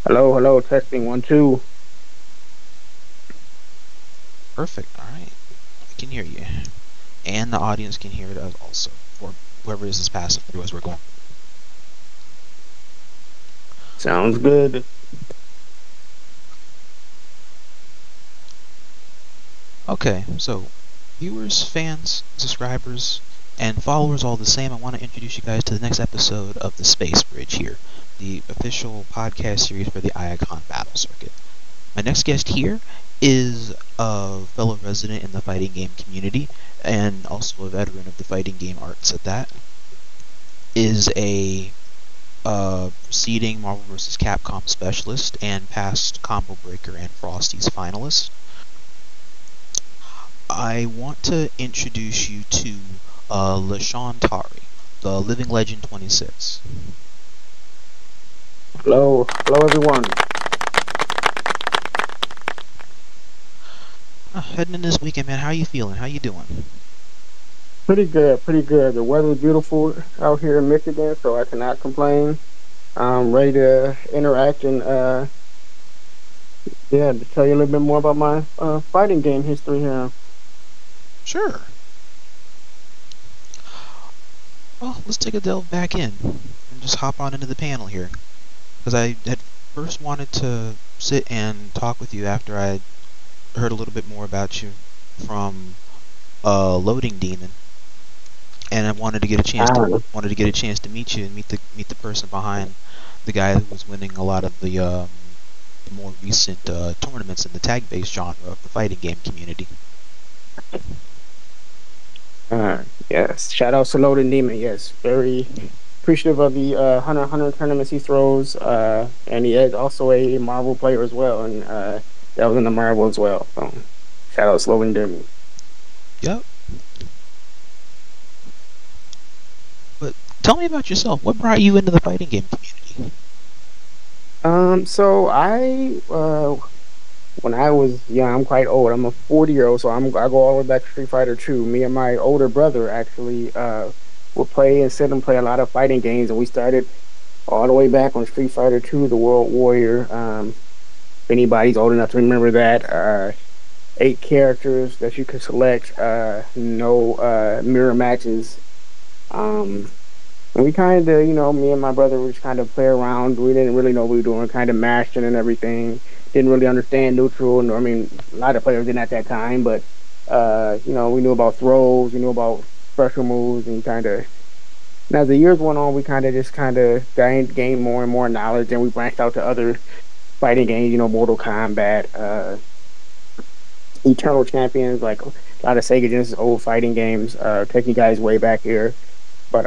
Hello, hello, testing 1 2. Perfect. All right. I can hear you. And the audience can hear it also. Or whoever is passing through as we're going. Sounds good. Okay, so viewers, fans, subscribers, and followers all the same, I want to introduce you guys to the next episode of the Space Bridge here, the official podcast series for the Iacon Battle Circuit. My next guest here is a fellow resident in the fighting game community, and also a veteran of the fighting game arts at that. Is a preceding Marvel vs. Capcom specialist and past Combo Breaker and Frosty's finalist. I want to introduce you to LeShawn, the LivingLegend 26. Hello, hello everyone. Heading in this weekend, man, how you feeling? How you doing? Pretty good, pretty good. The weather's beautiful out here in Michigan, so I cannot complain. I'm ready to interact and to tell you a little bit more about my fighting game history here. Sure. Well, let's take a delve back in and just hop on into the panel here, because I had first wanted to sit and talk with you after I heard a little bit more about you from Loading Demon, and I wanted to get a chance to meet you and meet the person behind the guy who was winning a lot of the more recent tournaments in the tag-based genre of the fighting game community. Yes, shout out to Loading Demon. Yes, very appreciative of the Hunter x Hunter tournaments he throws, and he is also a Marvel player as well, and that was in the Marvel as well. So shout out to Loading Demon. Yep. But tell me about yourself. What brought you into the fighting game community? So when I was young, I'm quite old. I'm a 40-year-old, so I go all the way back to Street Fighter 2. Me and my older brother actually would play and sit and play a lot of fighting games, and we started all the way back on Street Fighter 2, the World Warrior. If anybody's old enough to remember that, 8 characters that you could select, no mirror matches. And we kind of, me and my brother would just kind of play around. We didn't really know what we were doing, kind of mashing and everything. Didn't really understand neutral. I mean, a lot of players didn't at that time, but, we knew about throws, we knew about special moves, and and as the years went on, we kind of gained more and more knowledge, and we branched out to other fighting games, Mortal Kombat, Eternal Champions, like a lot of Sega Genesis old fighting games, taking guys way back here. But,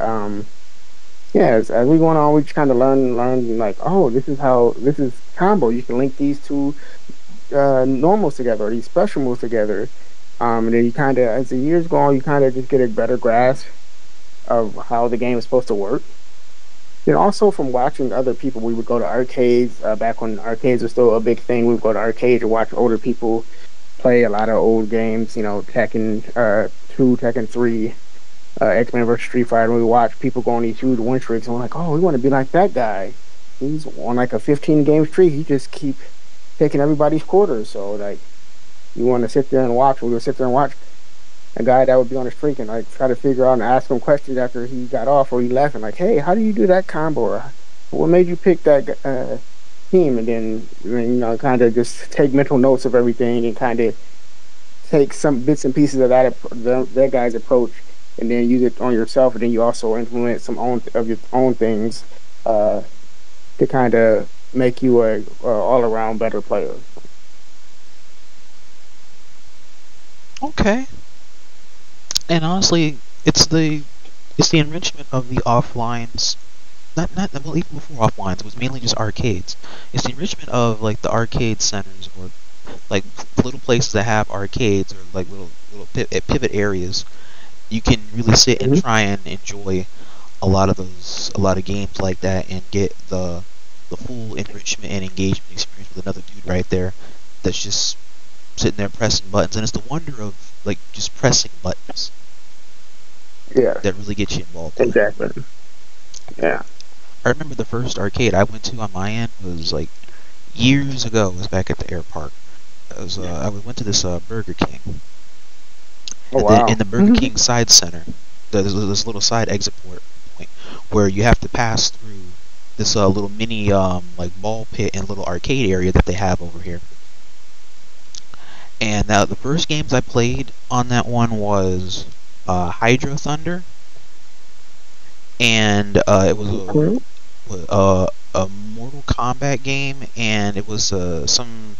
as we went on, we just kind of learned like, oh, this is combo. You can link these two normals together, or these special moves together. And then you kind of, as the years go on, you kind of just get a better grasp of how the game is supposed to work. Then also from watching other people, we would go to arcades. Back when arcades were still a big thing, we would go to arcades to watch older people play a lot of old games, Tekken 2, Tekken 3. X-Men vs. Street Fighter. We watch people go on these huge win streaks, and we're like, oh, we want to be like that guy. He's on like a 15-game streak. He just keep taking everybody's quarters. So like, you want to sit there and watch. We would sit there and watch a guy that would be on a streak and like try to figure out and ask him questions after he got off or he left, and like, hey, how do you do that combo? Or what made you pick that team? And then kind of just take mental notes of everything and kind of take some bits and pieces of that guy's approach, and then use it on yourself, and then you also implement some of your own things to kind of make you a all-around better player. Okay. And honestly, it's the enrichment of the offlines. Well, even before offlines, it was mainly just arcades. It's the enrichment of like the arcade centers, or like little places that have arcades, or like little pivot areas. You can really sit and try and enjoy a lot of games like that, and get the full enrichment and engagement experience with another dude right there that's just sitting there pressing buttons. And it's the wonder of like just pressing buttons that really gets you involved. Exactly. Yeah. I remember the first arcade I went to on my end was like years ago. It was back at the air park. I went to this Burger King, Oh and then wow. in the Burger King side center, there's this little side exit point where you have to pass through this little mini like ball pit and little arcade area that they have over here. And the first games I played on that one was Hydro Thunder, and it was a Mortal Kombat game, and it was some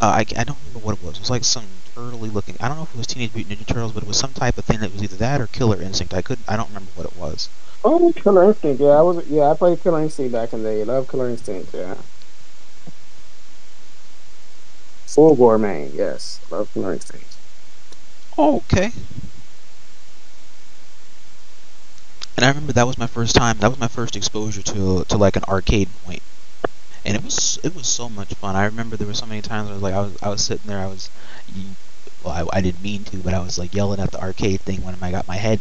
I don't remember what it was. It was like some turtley looking. I don't know if it was Teenage Mutant Ninja Turtles, but it was some type of thing that was either that or Killer Instinct. I don't remember what it was. Oh, Killer Instinct. I played Killer Instinct back in the day. Love Killer Instinct. Yeah. Full gourmet. Yes, love Killer Instinct. Oh, okay. And I remember that was my first time. That was my first exposure to like an arcade point, and it was so much fun. I remember there were so many times where I was sitting there. I didn't mean to, but I was like yelling at the arcade thing when I got my head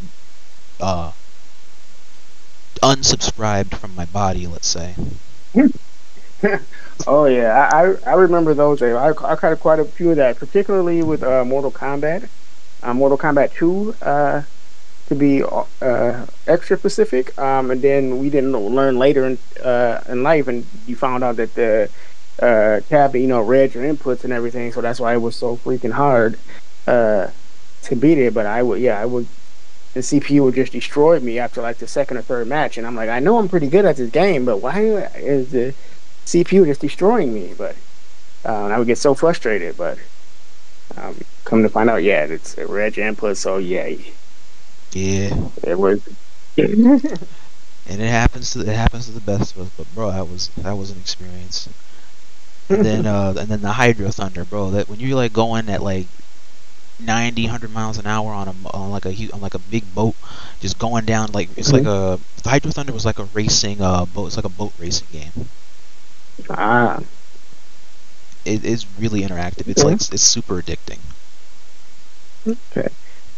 unsubscribed from my body. Let's say. Oh yeah, I remember those days. I caught quite a few of that, particularly with Mortal Kombat, Mortal Kombat 2, to be extra specific. And then we didn't learn later in life, and you found out that the tab, read your inputs and everything. So that's why it was so freaking hard to beat it. But I would. The CPU would just destroy me after like the second or third match, and I'm like, I know I'm pretty good at this game, but why is the CPU just destroying me? But I would get so frustrated. But come to find out, yeah, it's a reg input, so yeah, it was. And it happens to the best of us. But bro, that was an experience. And then the Hydro Thunder, bro. That when you're like going at like 90, 100 miles an hour on like a big boat, just going down like it's like the Hydro Thunder was like a racing boat. It's like a boat racing game. Ah. It is really interactive. It's like it's super addicting.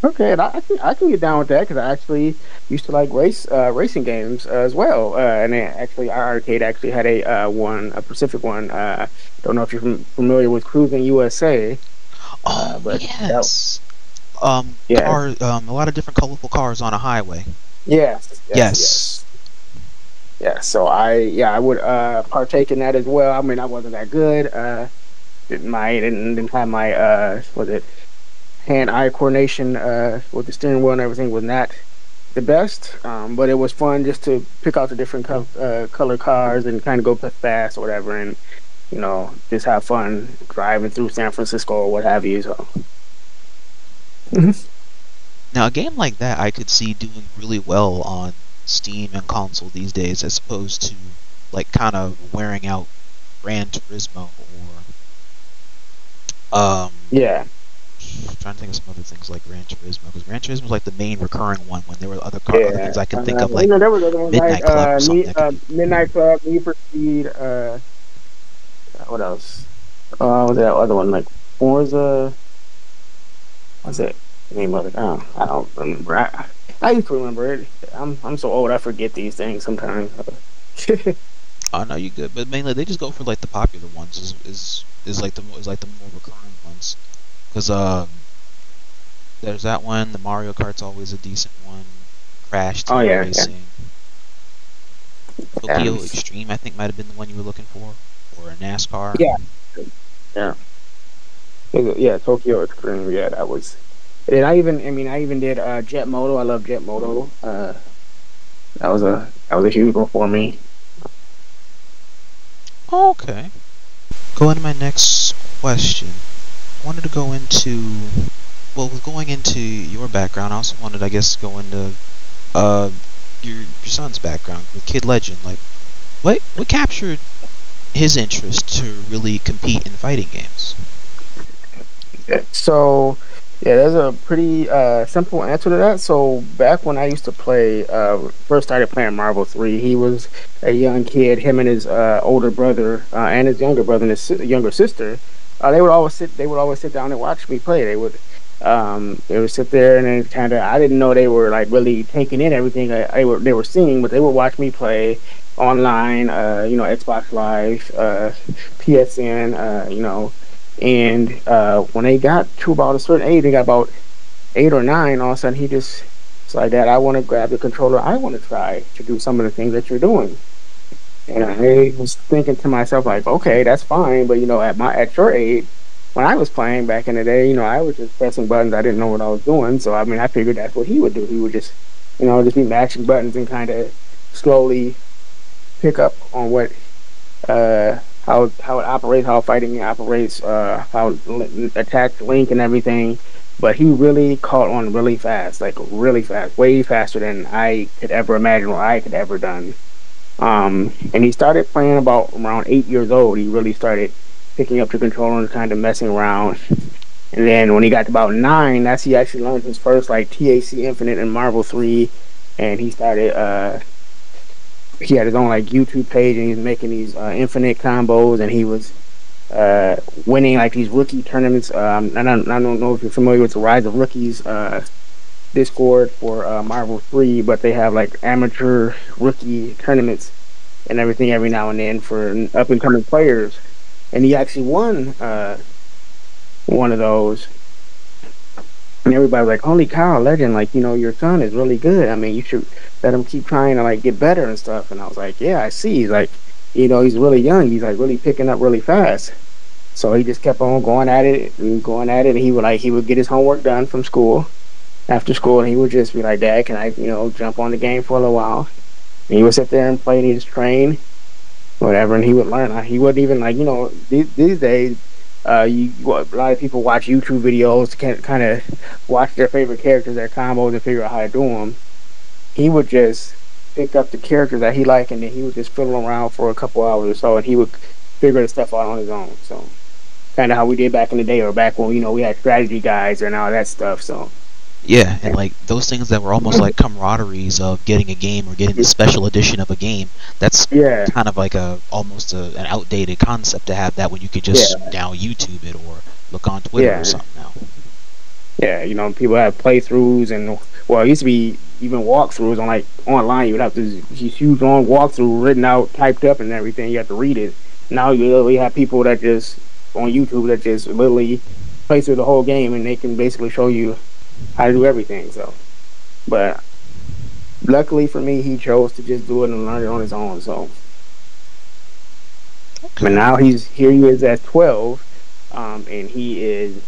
Okay, and I can get down with that because I actually used to like racing games as well. And actually, our arcade actually had a Pacific one. Don't know if you're familiar with Cruising USA. But yes. A lot of different colorful cars on a highway. Yes. Yeah, so I would partake in that as well. I mean, I wasn't that good. Didn't have my hand-eye coordination with the steering wheel and everything was not the best. But it was fun just to pick out the different color cars and kind of go fast or whatever, and just have fun driving through San Francisco or what have you. So. Now, a game like that I could see doing really well on Steam and console these days, as opposed to like kind of wearing out Gran Turismo or I'm trying to think of some other things like Gran Turismo, because Gran Turismo was like the main recurring one when there were other things I can think of, like there was other ones Midnight Club or something. Midnight Club, Need for Speed, what else? What was that other one, like Forza? What's it? The name of it? Oh, I don't remember. I used to remember it. I'm so old I forget these things sometimes. Oh no, you good. But mainly they just go for like the popular ones. Is like the more recurring ones. Because there's that one. The Mario Kart's always a decent one. Crash Team Racing. Tokyo Extreme, I think, might have been the one you were looking for, or a NASCAR. Yeah, Tokyo Extreme. Yeah, that was. And I even did Jet Moto. I love Jet Moto. That was a huge one for me. Okay. Going to my next question. I wanted to go into, with going into your background, I also wanted, I guess, go into your son's background with KidLegendd. Like, what captured his interest to really compete in fighting games? So, yeah, there's a pretty simple answer to that. So, back when I used to play, first started playing Marvel 3, he was a young kid. Him and his older brother and his younger brother and his younger sister, they would always sit down and watch me play. They would sit there and then I didn't know they were like really taking in everything they were seeing, but they would watch me play. online, Xbox Live, PSN, and when they got to about a certain age, they got about 8 or 9. All of a sudden, he just it's like, Dad, I want to grab the controller. I want to try to do some of the things that you're doing. And I was thinking to myself, like, okay, that's fine, but at your age, when I was playing back in the day, I was just pressing buttons. I didn't know what I was doing, so I mean, I figured that's what he would do. He would just, just be mashing buttons and kind of slowly pick up on what, how it operates, how fighting operates, how attack link and everything. But he really caught on really fast, like really fast, way faster than I could ever imagine or I could ever done. And he started playing about around 8 years old. He really started picking up the controller and kind of messing around. And then when he got to about 9, that's he actually learned his first like TAC Infinite and Marvel 3. And he started, he had his own like YouTube page, and he was making these infinite combos, and he was winning like these rookie tournaments. I don't know if you're familiar with the Rise of Rookies Discord for Marvel 3, but they have like amateur rookie tournaments and everything every now and then for up and coming players. And he actually won one of those. And everybody was like, "Holy cow, Legend! Like, your son is really good. I mean, you should let him keep trying to like get better and stuff." And I was like, "Yeah, I see. He's like, he's really young. He's like really picking up really fast." So he just kept on going at it. And he would get his homework done from school. After school, and he would just be like, "Dad, can I, jump on the game for a little while?" And he would sit there and play, and he'd just train, whatever, and he would learn. He wouldn't even these days. A lot of people watch YouTube videos to kind of watch their favorite characters, their combos, and figure out how to do them. He would just pick up the characters that he liked, and then he would just fiddle around for a couple hours or so, and he would figure the stuff out on his own. So, kind of how we did back in the day, or back when we had strategy guides and all that stuff. So. Yeah, and like those things that were almost like camaraderies of getting a game or getting the special edition of a game. That's kind of like almost an outdated concept to have that when you could just now YouTube it or look on Twitter or something now. Yeah, people have playthroughs and it used to be even walkthroughs on like online. You would have to just use on walkthrough written out, typed up, and everything. You have to read it. Now you literally have people that just on YouTube that just literally play through the whole game, and they can basically show you how to do everything. So, but luckily for me, he chose to just do it and learn it on his own. So, but now he is at 12, and he is,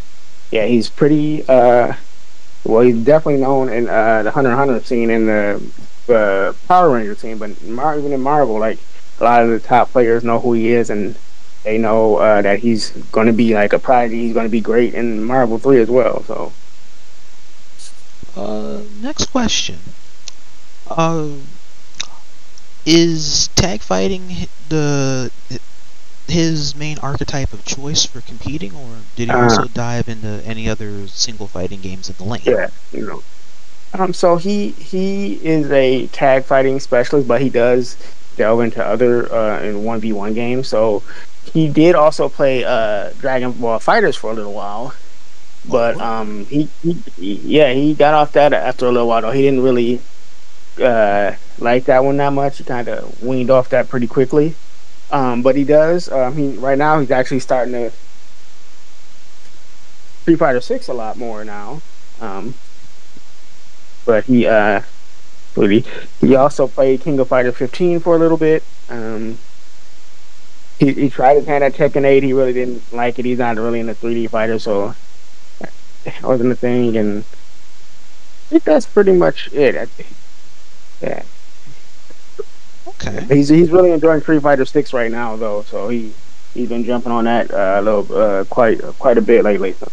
he's pretty. He's definitely known in the Hunter x Hunter scene and the Power Ranger scene, but even in Marvel, like a lot of the top players know who he is, and they know that he's going to be like a prodigy. He's going to be great in Marvel 3 as well. So. Next question. Is tag fighting his main archetype of choice for competing, or did he also dive into any other single fighting games in the lane? Yeah, so he is a tag fighting specialist, but he does delve into other in 1v1 games. So he did also play Dragon Ball Fighters for a little while. But he got off that after a little while. Though he didn't really like that one that much. He kind of weaned off that pretty quickly. But he does. Right now he's actually starting to Street Fighter 6 a lot more now. But he also played King of Fighter 15 for a little bit. He tried his hand at Tekken 8. He really didn't like it. He's not really in the 3D fighter, so. Wasn't a thing, and I think that's pretty much it. Yeah. Okay. He's really enjoying Street Fighter 6 right now, though. So he's been jumping on that quite a bit lately. So.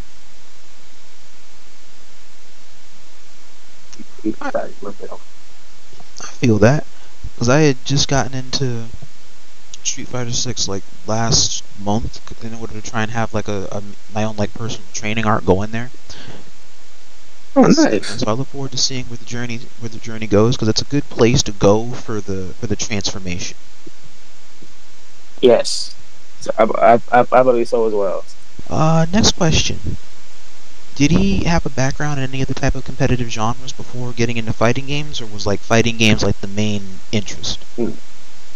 I feel that, because I had just gotten into Street Fighter 6 like last month in order to try and have like my own like personal training arc go in there. Oh, nice. And so I look forward to seeing where the journey goes, because it's a good place to go for the transformation. Yes, so I believe so as well. Next question. Did he have a background in any other type of competitive genres before getting into fighting games, or was like fighting games like the main interest?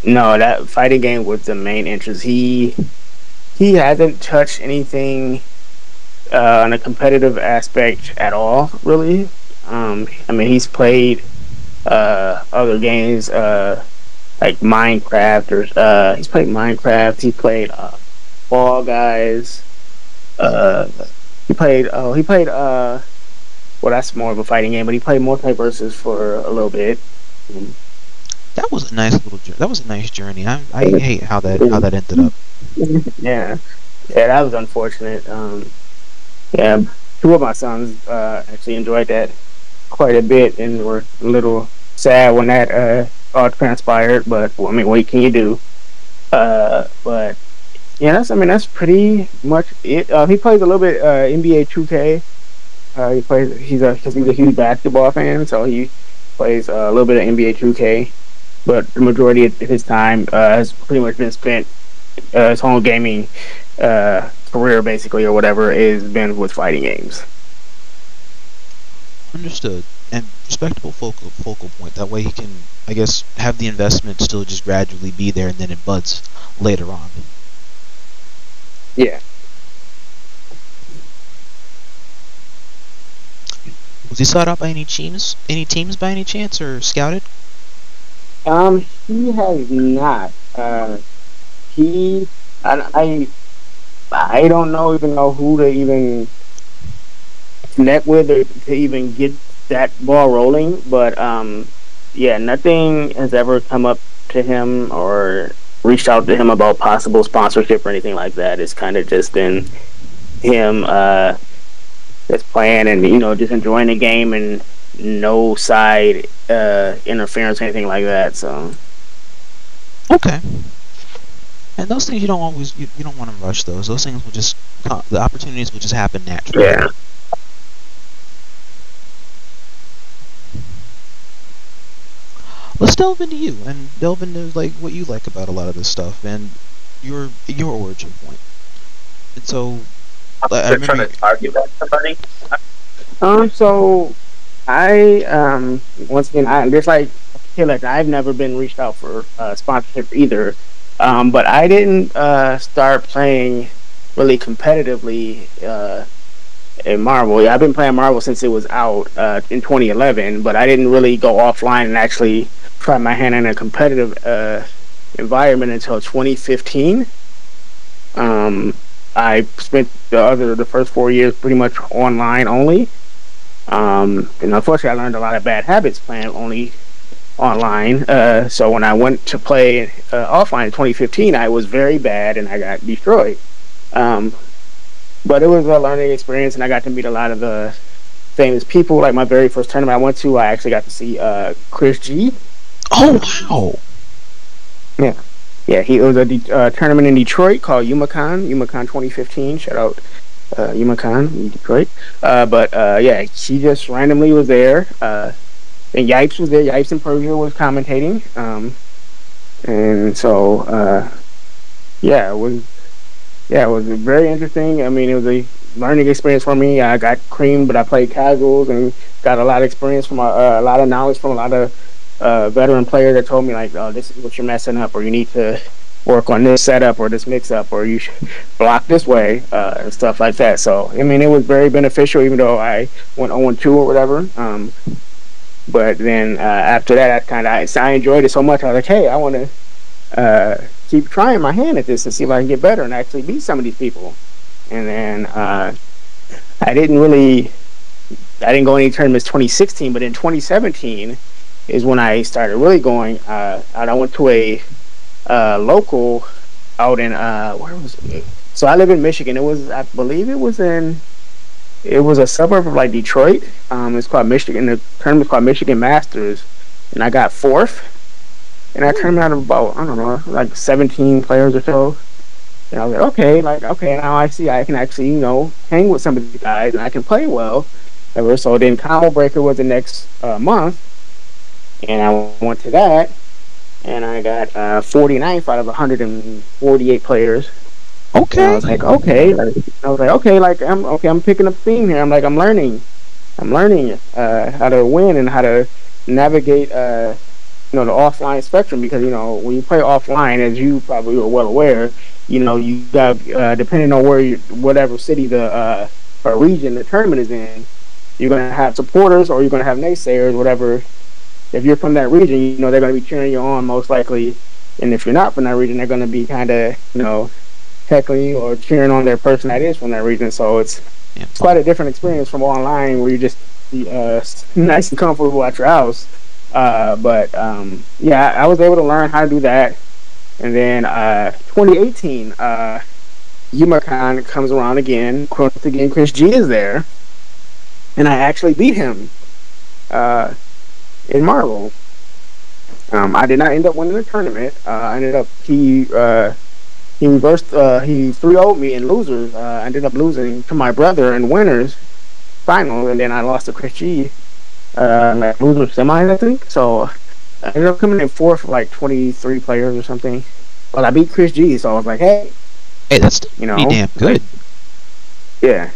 No, that fighting game was the main interest. He hasn't touched anything on a competitive aspect at all, really. I mean, he's played other games like Minecraft, or he's played Minecraft. He played Fall Guys. He played well, that's more of a fighting game, but he played Multiverses for a little bit. That was a nice that was a nice journey. I hate how that ended up. Yeah, that was unfortunate. Yeah, two of my sons actually enjoyed that quite a bit and were a little sad when that all transpired. But well, I mean, what can you do? But yeah, that's pretty much it. He plays a little bit NBA 2K. He's a huge basketball fan, so he plays a little bit of NBA 2K. But the majority of his time has pretty much been spent his whole gaming career, basically, or whatever, has been with fighting games. Understood. And respectable focal point. That way he can, I guess, have the investment still just gradually be there, and then it buds later on. Yeah. Was he sought out by any teams by any chance, or scouted? He has not. I don't know who to even connect with or to even get that ball rolling, but yeah, nothing has ever come up to him or reached out to him about possible sponsorship or anything like that. It's kind of just been him just playing and just enjoying the game and no side interference or anything like that. So okay. And those things you don't always you don't want to rush those. Those things will just the opportunities will just happen naturally. Yeah. Let's delve into you and delve into like what you like about a lot of this stuff and your origin point. And so I remember trying to argue that somebody. So I once again I just like I've never been reached out for sponsorship either. But I didn't start playing really competitively in Marvel. Yeah, I've been playing Marvel since it was out in 2011, but I didn't really go offline and actually try my hand in a competitive environment until 2015. I spent the first 4 years pretty much online only. And unfortunately, I learned a lot of bad habits playing only online. So when I went to play offline in 2015, I was very bad and I got destroyed. But it was a learning experience, and I got to meet a lot of the famous people. Like my very first tournament I went to, I actually got to see Chris G. Oh wow! Yeah. It was a tournament in Detroit called Iacon 2015. Shout out Iacon in Detroit. But yeah, he just randomly was there. And Yipes was there. Yipes and Persia was commentating. And so yeah, it was very interesting. I mean, it was a learning experience for me. I got creamed, but I played casuals and got a lot of experience from a lot of knowledge from a lot of veteran players that told me like, oh, this is what you're messing up, or you need to work on this setup or this mix up, or you should block this way, and stuff like that. So I mean, it was very beneficial, even though I went 0-2 or whatever. But then after that, I enjoyed it so much. I was like, hey, I want to keep trying my hand at this and see if I can get better and actually beat some of these people. And then I didn't go any tournaments 2016, but in 2017 is when I started really going out. I went to a local out in where was it? So I live in Michigan. I believe it was a suburb of like Detroit. It's called Michigan. The tournament's called Michigan Masters, and I got 4th. And I turned out of about, I don't know, like 17 players or so. And I was like, okay, now I see I can actually, hang with some of these guys and I can play well. So then Combo Breaker was the next month. And I went to that. And I got 49th out of 148 players. Okay. And I was like, okay. I'm picking up theme here. I'm learning how to win and how to navigate the offline spectrum, because when you play offline, as you probably are well aware, you got depending on whatever city the or region the tournament is in, you're gonna have supporters or you're gonna have naysayers, whatever. If you're from that region, they're gonna be cheering you on most likely, and if you're not from that region, they're gonna be kind of heckling or cheering on their person that is from that region. So it's quite a different experience from online, where you just nice and comfortable at your house. But I was able to learn how to do that. And then 2018, Iacon comes around again. Again, Chris G is there, and I actually beat him in Marvel. I did not end up winning the tournament. I ended up he reversed. He 3-0'd me in losers. I ended up losing to my brother in winners final, and then I lost to Chris G. Like loser semis, I think. So I ended up coming in fourth for like 23 players or something. But I beat Chris G, so I was like, hey, that's pretty damn good. Yeah.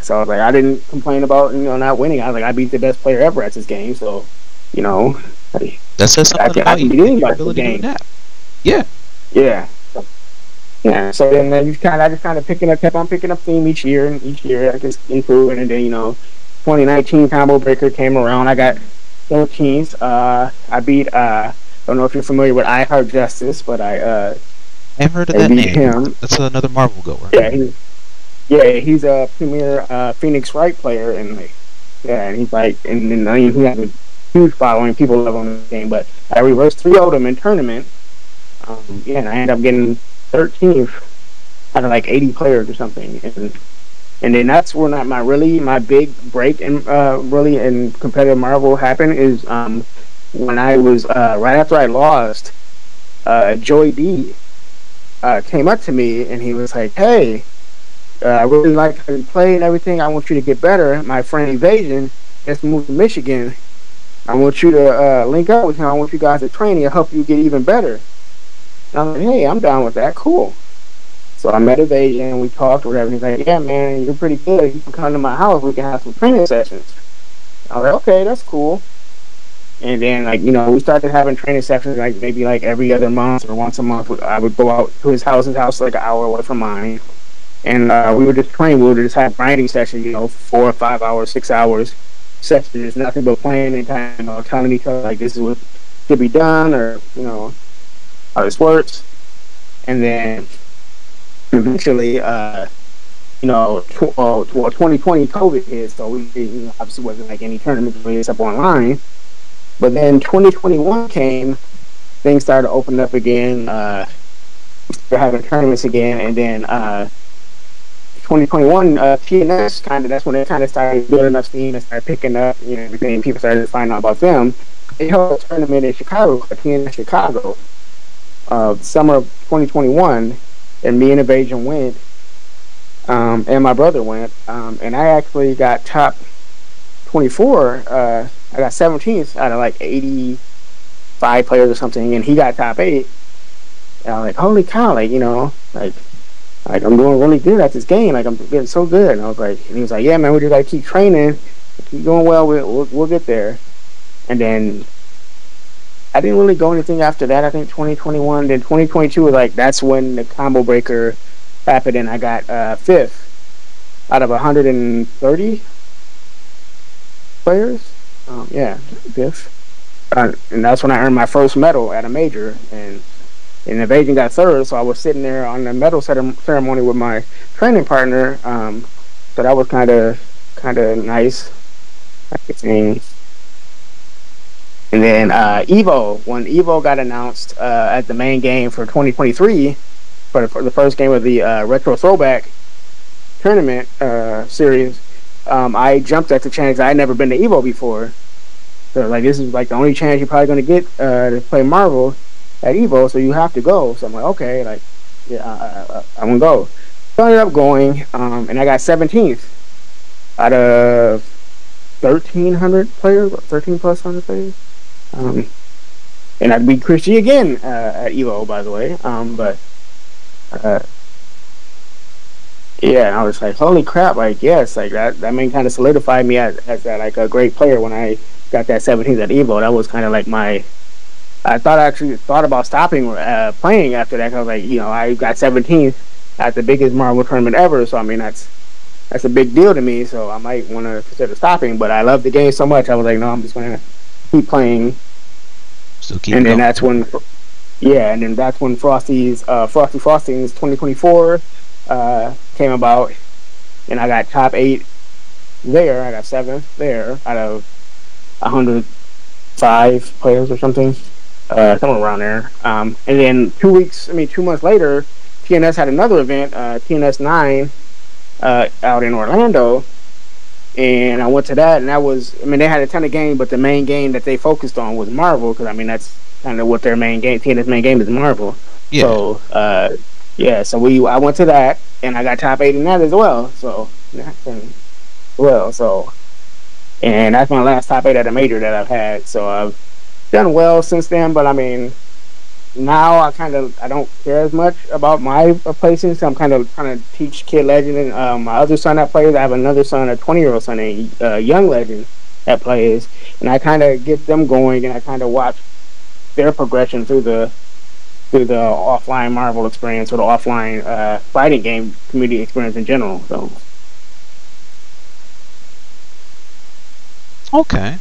So I was like, I didn't complain about not winning. I was like, I beat the best player ever at this game. So that says something about you. Your ability to adapt. Yeah. So then I just kind of kept on picking up theme each year, and each year I just improving, and then 2019 Combo Breaker came around. I got 13th. I beat I don't know if you're familiar with I Heart Justice, but I I've heard of that name. Him. That's another Marvel goer. He's a premier Phoenix Wright player, and he's like, and then he has a huge following. People love him in the game, but I reversed 3-0'd him in tournament. And I ended up getting 13th out of like 80 players or something, and then that's where my big break in really in competitive Marvel happened is when I was right after I lost. Joey D came up to me and he was like, hey, I really like how you play and everything. I want you to get better. My friend Evasion just moved to Michigan. I want you to link up with him. I want you guys to train and help you get even better. And I'm like, hey, I'm down with that. Cool. So I met Evasion, we talked or whatever. He's like, yeah, man, you're pretty good. You can come to my house. We can have some training sessions. I was like, okay, that's cool. And then, we started having training sessions, maybe every other month or once a month. I would go out to his house like an hour away from mine. And we would just train. We would just have grinding sessions, 4 or 5 hours, 6 hours sessions. Nothing but playing and kind of telling each other, this is what should be done, or, how this works. And then eventually, 2020 COVID hit, so we obviously wasn't any tournament really except online. But then 2021 came, things started to open up again. We started having tournaments again, and then 2021 TNS that's when it kind of started building up steam and started picking up, everything. People started to find out about them. They held a tournament in Chicago called TNS Chicago. Summer of 2021, and me and Evasion went, and my brother went, and I actually got top 24. I got 17th out of 85 players or something, and he got top 8. And I'm like, holy cow, I'm doing really good at this game. I'm getting so good. And I was like, and he was like, yeah, man, we just gotta keep training, keep doing well. We'll get there. And then I didn't really go anything after that. I think 2021. Then 2022 was that's when the combo breaker happened, and I got 5th out of 130 players. 5th. And that's when I earned my first medal at a major. And Evasion got 3rd, so I was sitting there on the medal ceremony with my training partner. So that was kind of nice. And then when Evo got announced at the main game for 2023, for the first game of the Retro Throwback Tournament series, I jumped at the chance. I had never been to Evo before. So this is the only chance you're probably going to get to play Marvel at Evo, so you have to go. So I'm like, okay, I'm going to go. So I ended up going, and I got 17th out of 1,300 players, 13 plus 100 players. And I beat Chris G again at Evo, by the way. And I was like, holy crap! Yes, that man kind of solidified me as a great player when I got that 17th at Evo. That was kind of my I actually thought about stopping playing after that. 'Cause I was like, I got 17th at the biggest Marvel tournament ever. So I mean, that's a big deal to me. So I might want to consider stopping. But I love the game so much. I was like, no, I'm just gonna keep playing. Still keep and going. then that's when, and then that's when Frosty Frostings 2024 came about, and I got top 8 there. I got 7th there out of 105 players or something. Somewhere around there. And then 2 months later, TNS had another event, TNS 9, out in Orlando, and I went to that, and that was, they had a ton of games, but the main game that they focused on was Marvel, because that's kind of what their main game, TNS main game is Marvel. Yeah. So, I went to that, and I got top 8 in that as well. So, and that's my last top 8 at a major that I've had. So I've done well since then, but now I don't care as much about my placing, so I'm kind of trying to teach KidLegendd and my other son that plays. I have another son, a 20-year-old son named YoungLegendd that plays, and I kind of get them going, and I kind of watch their progression through the offline Marvel experience, or the offline fighting game community experience in general. So. Okay.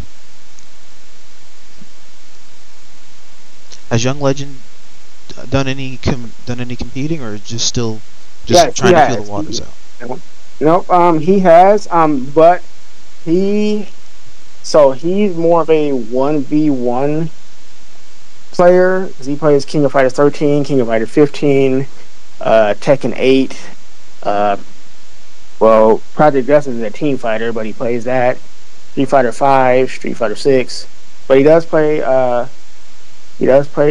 Has YoungLegendd done any competing, or just trying to feel the waters out? Nope. He has. But he's more of a 1v1 player, because he plays King of Fighters 13, King of Fighters 15, Tekken 8. Project Justice is a team fighter, but he plays that. Street Fighter 5, Street Fighter 6. But he does play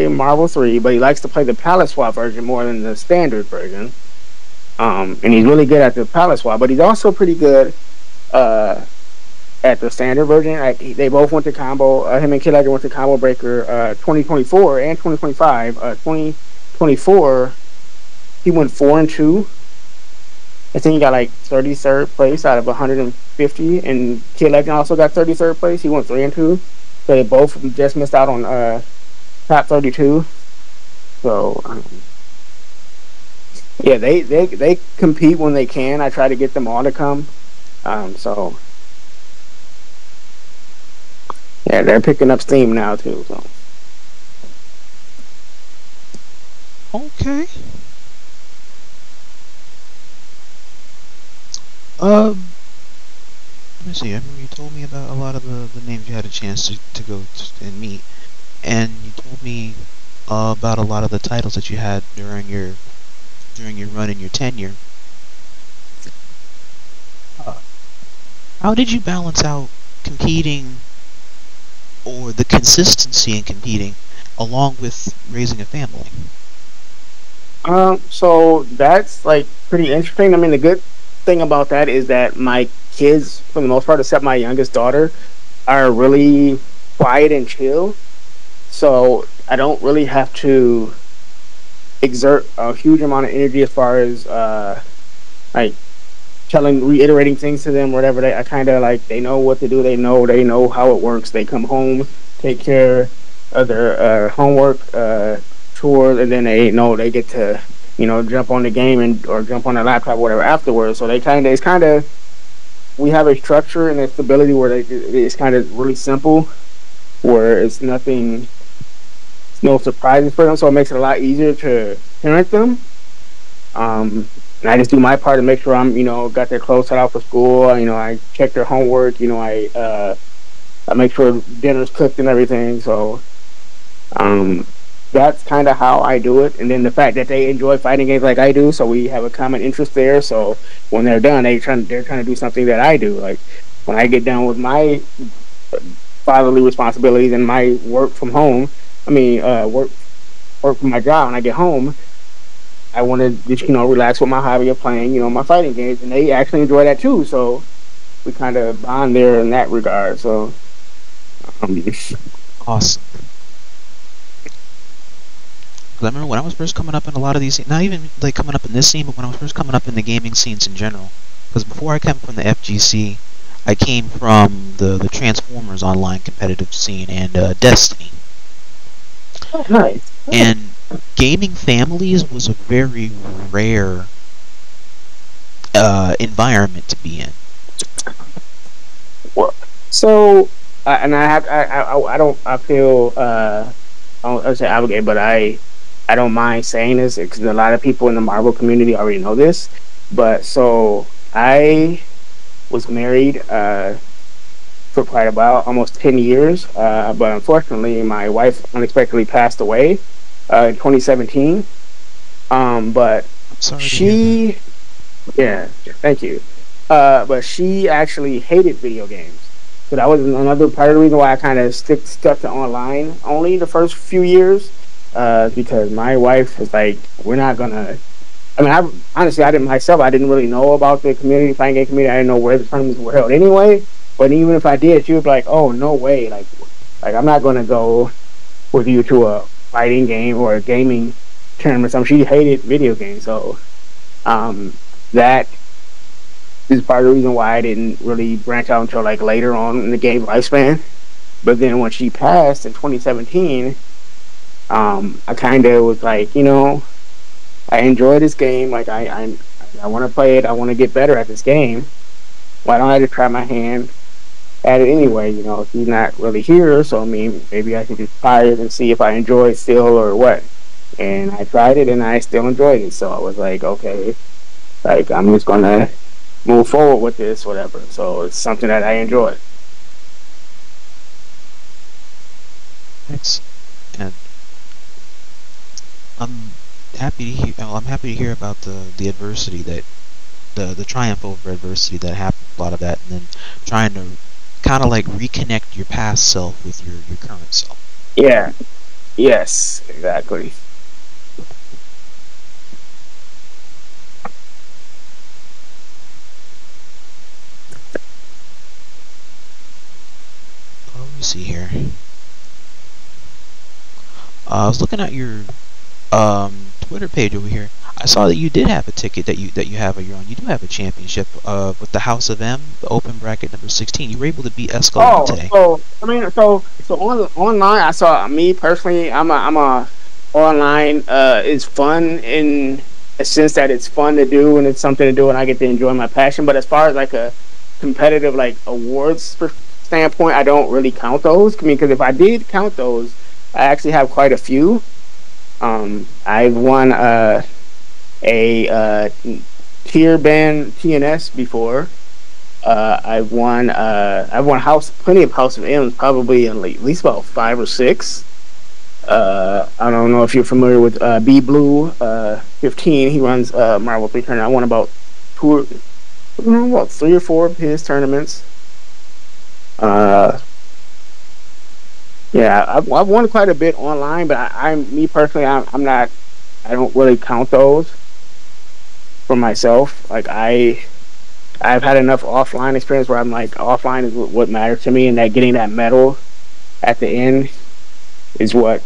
Marvel 3, but he likes to play the palette swap version more than the standard version. And he's really good at the palette swap, but he's also pretty good at the standard version. They both went to combo. Him and KidLegendd went to Combo Breaker 2024 and 2025. 2024, he went 4-2. I think he got 33rd place out of 150, and KidLegendd also got 33rd place. He went 3-2, so they both just missed out on top 32. So they compete when they can. I try to get them all to come. They're picking up steam now too. So okay. Let me see. I remember you told me about a lot of the names you had a chance to go and meet, and you told me about a lot of the titles that you had during your run and your tenure. How did you balance out competing, or the consistency in competing, along with raising a family? So that's pretty interesting. The good thing about that is that my kids, for the most part, except my youngest daughter, are really quiet and chill. So I don't really have to exert a huge amount of energy as far as reiterating things to them, whatever. I kind of they know what to do. They know how it works. They come home, take care of their homework, chores, and then they get to jump on the game or jump on the laptop, whatever, afterwards. So we have a structure and a stability where it's kind of really simple, where it's nothing, no surprises for them. So it makes it a lot easier to parent them. And I just do my part to make sure I'm, got their clothes set out for school. I check their homework. I make sure dinner's cooked and everything. So, that's kind of how I do it. And then the fact that they enjoy fighting games like I do, so we have a common interest there. So when they're done, they're trying to do something that I do. Like when I get done with my fatherly responsibilities and my work from home, work from my job, when I get home, I want to just relax with my hobby of playing my fighting games, and they actually enjoy that too. So we kind of bond there in that regard. So awesome. I remember when I was first coming up in a lot of these, not even coming up in this scene, but when I was first coming up in the gaming scenes in general. Because before I came from the FGC, I came from the Transformers online competitive scene and Destiny. Oh, nice. And gaming families was a very rare environment to be in. Well, so, and I feel, I don't say obligated, but I don't mind saying this because a lot of people in the Marvel community already know this. But so I was married for quite a while, almost 10 years. But unfortunately, my wife unexpectedly passed away in 2017. But Sorry she, yeah, thank you. But she actually hated video games. So that was another part of the reason why I kind of stuck to online only the first few years. Because my wife was like, we're not gonna. I mean, honestly, I didn't really know about the community, fighting game community. I didn't know where the tournaments were held anyway. But even if I did, she would be like, "Oh, no way! Like I'm not gonna go with you to a fighting game or a gaming tournament." So she hated video games, so that is part of the reason why I didn't really branch out until like later on in the game lifespan. But then when she passed in 2017. I kind of was like, I enjoy this game. Like I want to play it. I want to get better at this game. Why don't I just try my hand at it anyway? She's not really here, so I mean, maybe I should just try it and see if I enjoy it still or what. And I tried it, and I still enjoyed it. So I was like, okay, like I'm just gonna move forward with this, whatever. So it's something that I enjoy. Thanks. And I'm happy to hear. Well, I'm happy to hear about the adversity that the triumph over adversity that happened. A lot of that, and then trying to kind of like reconnect your past self with your current self. Yeah. Yes. Exactly. Let me see here. I was looking at your Twitter page over here. I saw that you did have a ticket that you have of your own. You do have a championship with the House of M, the open bracket number 16. You were able to beat Escalante. Oh, so I mean, so online. I saw me personally. I'm a online is fun in a sense that it's fun to do and it's something to do and I get to enjoy my passion. But as far as like a competitive like awards standpoint, I don't really count those. I mean, because if I did count those, I actually have quite a few. I've won a tier band TNS before. I've won plenty of House of M's, probably at least about 5 or 6. I don't know if you're familiar with B Blue 15. He runs Marvel 3 tournament. I won about 3 or 4 of his tournaments. Yeah, I've won quite a bit online, but me personally, I'm not. I don't really count those for myself. Like I've had enough offline experience where I'm like, offline is what matters to me, and that getting that medal at the end is what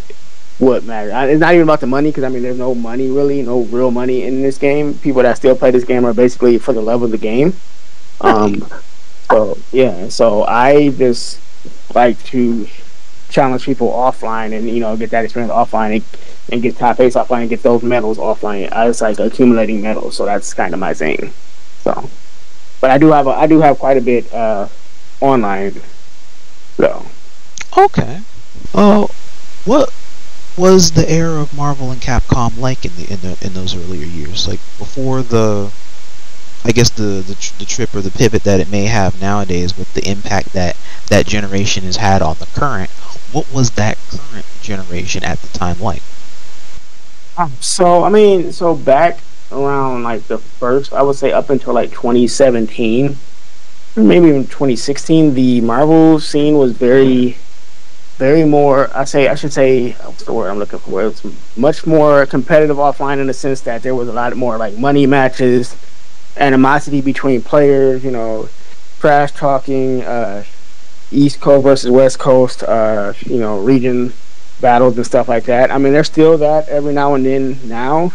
matters. It's not even about the money, because I mean, there's no money really, no real money in this game. People that still play this game are basically for the love of the game. So yeah, so I just like to challenge people offline and get that experience offline and get top 8s offline and get those medals offline. I just like accumulating medals, so that's kind of my thing. So, but I do have quite a bit online. So okay. What was the era of Marvel and Capcom like in those earlier years? Like before the trip or the pivot that it may have nowadays with the impact that generation has had on the current. What was that current generation at the time like? So back around like the first, I would say up until like 2017, maybe even 2016, the Marvel scene was very more, I should say, what's the word I'm looking for? It's much more competitive offline in the sense that there was a lot more like money matches, animosity between players, trash talking, East Coast versus West Coast, region battles and stuff like that. I mean, there's still that every now and then now,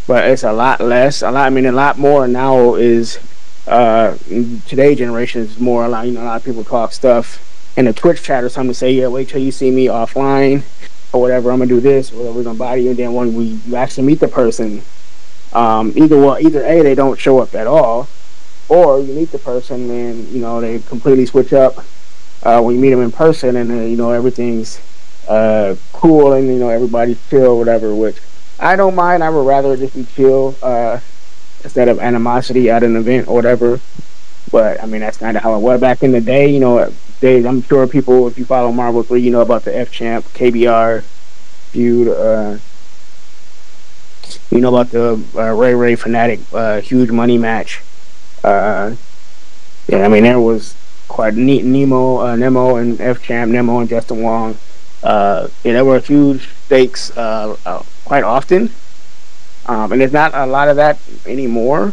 but it's a lot less. A lot more now is today's generation is more a lot of people talk stuff in the Twitch chat or something to say, yeah, wait till you see me offline. or whatever, I'm gonna do this, or we're gonna buy you. And then when you actually meet the person, either A, they don't show up at all, or you meet the person and they completely switch up when you meet them in person, and everything's cool, and everybody's chill, whatever. Which I don't mind. I would rather just be chill instead of animosity at an event or whatever. But I mean, that's kind of how it was back in the day. I'm sure people, if you follow Marvel 3, you know about the F Champ KBR feud. You know about the Ray Fanatic huge money match. Yeah, I mean, there was quite neat. Nemo and F Champ, Nemo and Justin Wong. Yeah, there were huge stakes quite often, and there's not a lot of that anymore.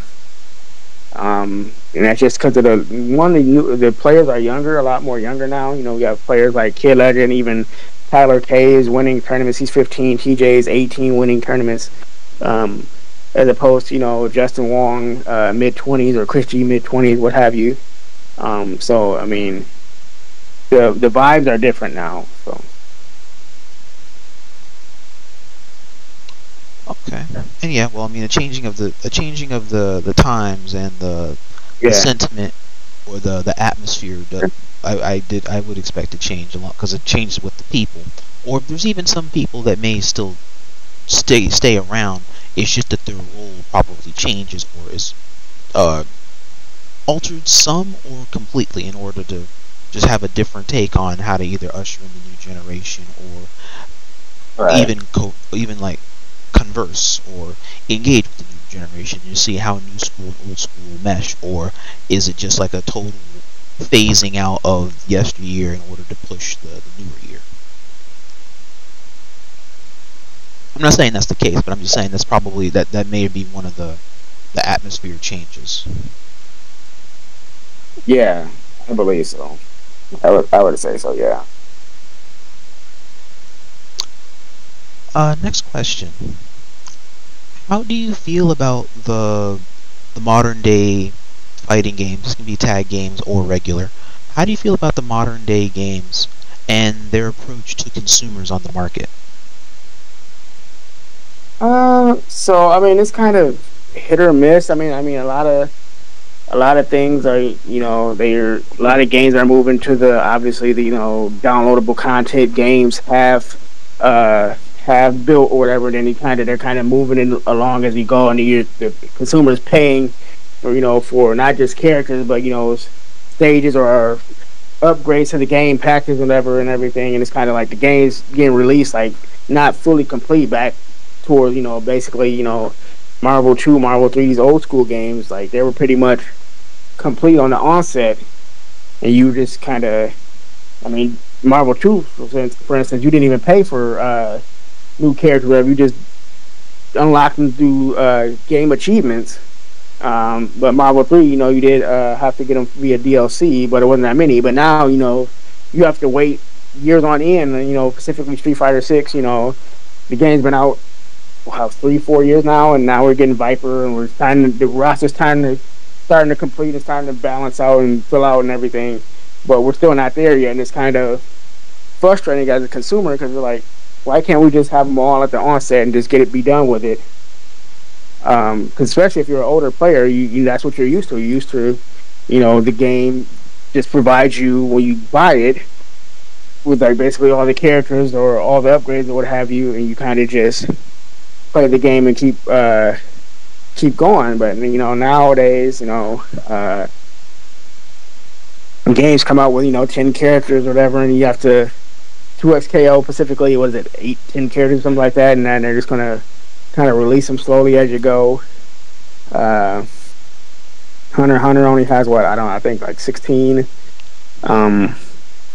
And that's just because of the players are younger, a lot more younger now. We have players like KidLegendd, even Tyler K is winning tournaments. He's 15, TJ is 18, winning tournaments. As opposed to Justin Wong mid-20s, or Chris G mid-20s, what have you. So I mean, the vibes are different now. So. Okay, and yeah, well, I mean, a changing of the times and the sentiment or the atmosphere. I would expect to change a lot, because it changes with the people. Or there's even some people that may still stay around. It's just that their role probably changes or is altered some or completely, in order to just have a different take on how to either usher in the new generation, or even like converse or engage with the new generation. You see how new school and old school mesh, or is it just like a total phasing out of yesteryear in order to push the newer year? I'm not saying that's the case, but I'm just saying that's probably that may be one of the atmosphere changes. Yeah, I believe so. I would say so. Yeah. Next question. How do you feel about the modern day fighting games? This can be tag games or regular. How do you feel about the modern day games and their approach to consumers on the market? So I mean, it's kind of hit or miss. I mean, a lot of things are, a lot of games are moving to obviously the downloadable content. Games have built or whatever. Then they're kind of moving it along as you go, and the consumers paying for not just characters, but stages or upgrades to the game, packages, whatever, and everything. And it's kind of like the games getting released like not fully complete back towards basically Marvel 2, Marvel 3's old school games. Like, they were pretty much complete on the onset, and you just kind of, I mean, Marvel 2, for instance, you didn't even pay for new characters, whatever. You just unlocked them through game achievements. But Marvel 3, you did have to get them via DLC, but it wasn't that many. But now, you have to wait years on end, and, specifically Street Fighter 6, the game's been out 3-4 years now, and now we're getting Viper, and the roster's starting to complete, and starting to balance out and fill out and everything, but we're still not there yet, and it's kind of frustrating as a consumer, because you're like, why can't we just have them all at the onset and just be done with it? Because especially if you're an older player, that's what you're used to. You're used to, the game just provides you, when you buy it, with like basically all the characters or all the upgrades or what have you, and you kind of just play the game and keep going. But nowadays, games come out with 10 characters or whatever, and you have to 2xKO specifically, what is it, 8-10 characters, something like that, and then they're just gonna kind of release them slowly as you go. Hunter only has I think like 16.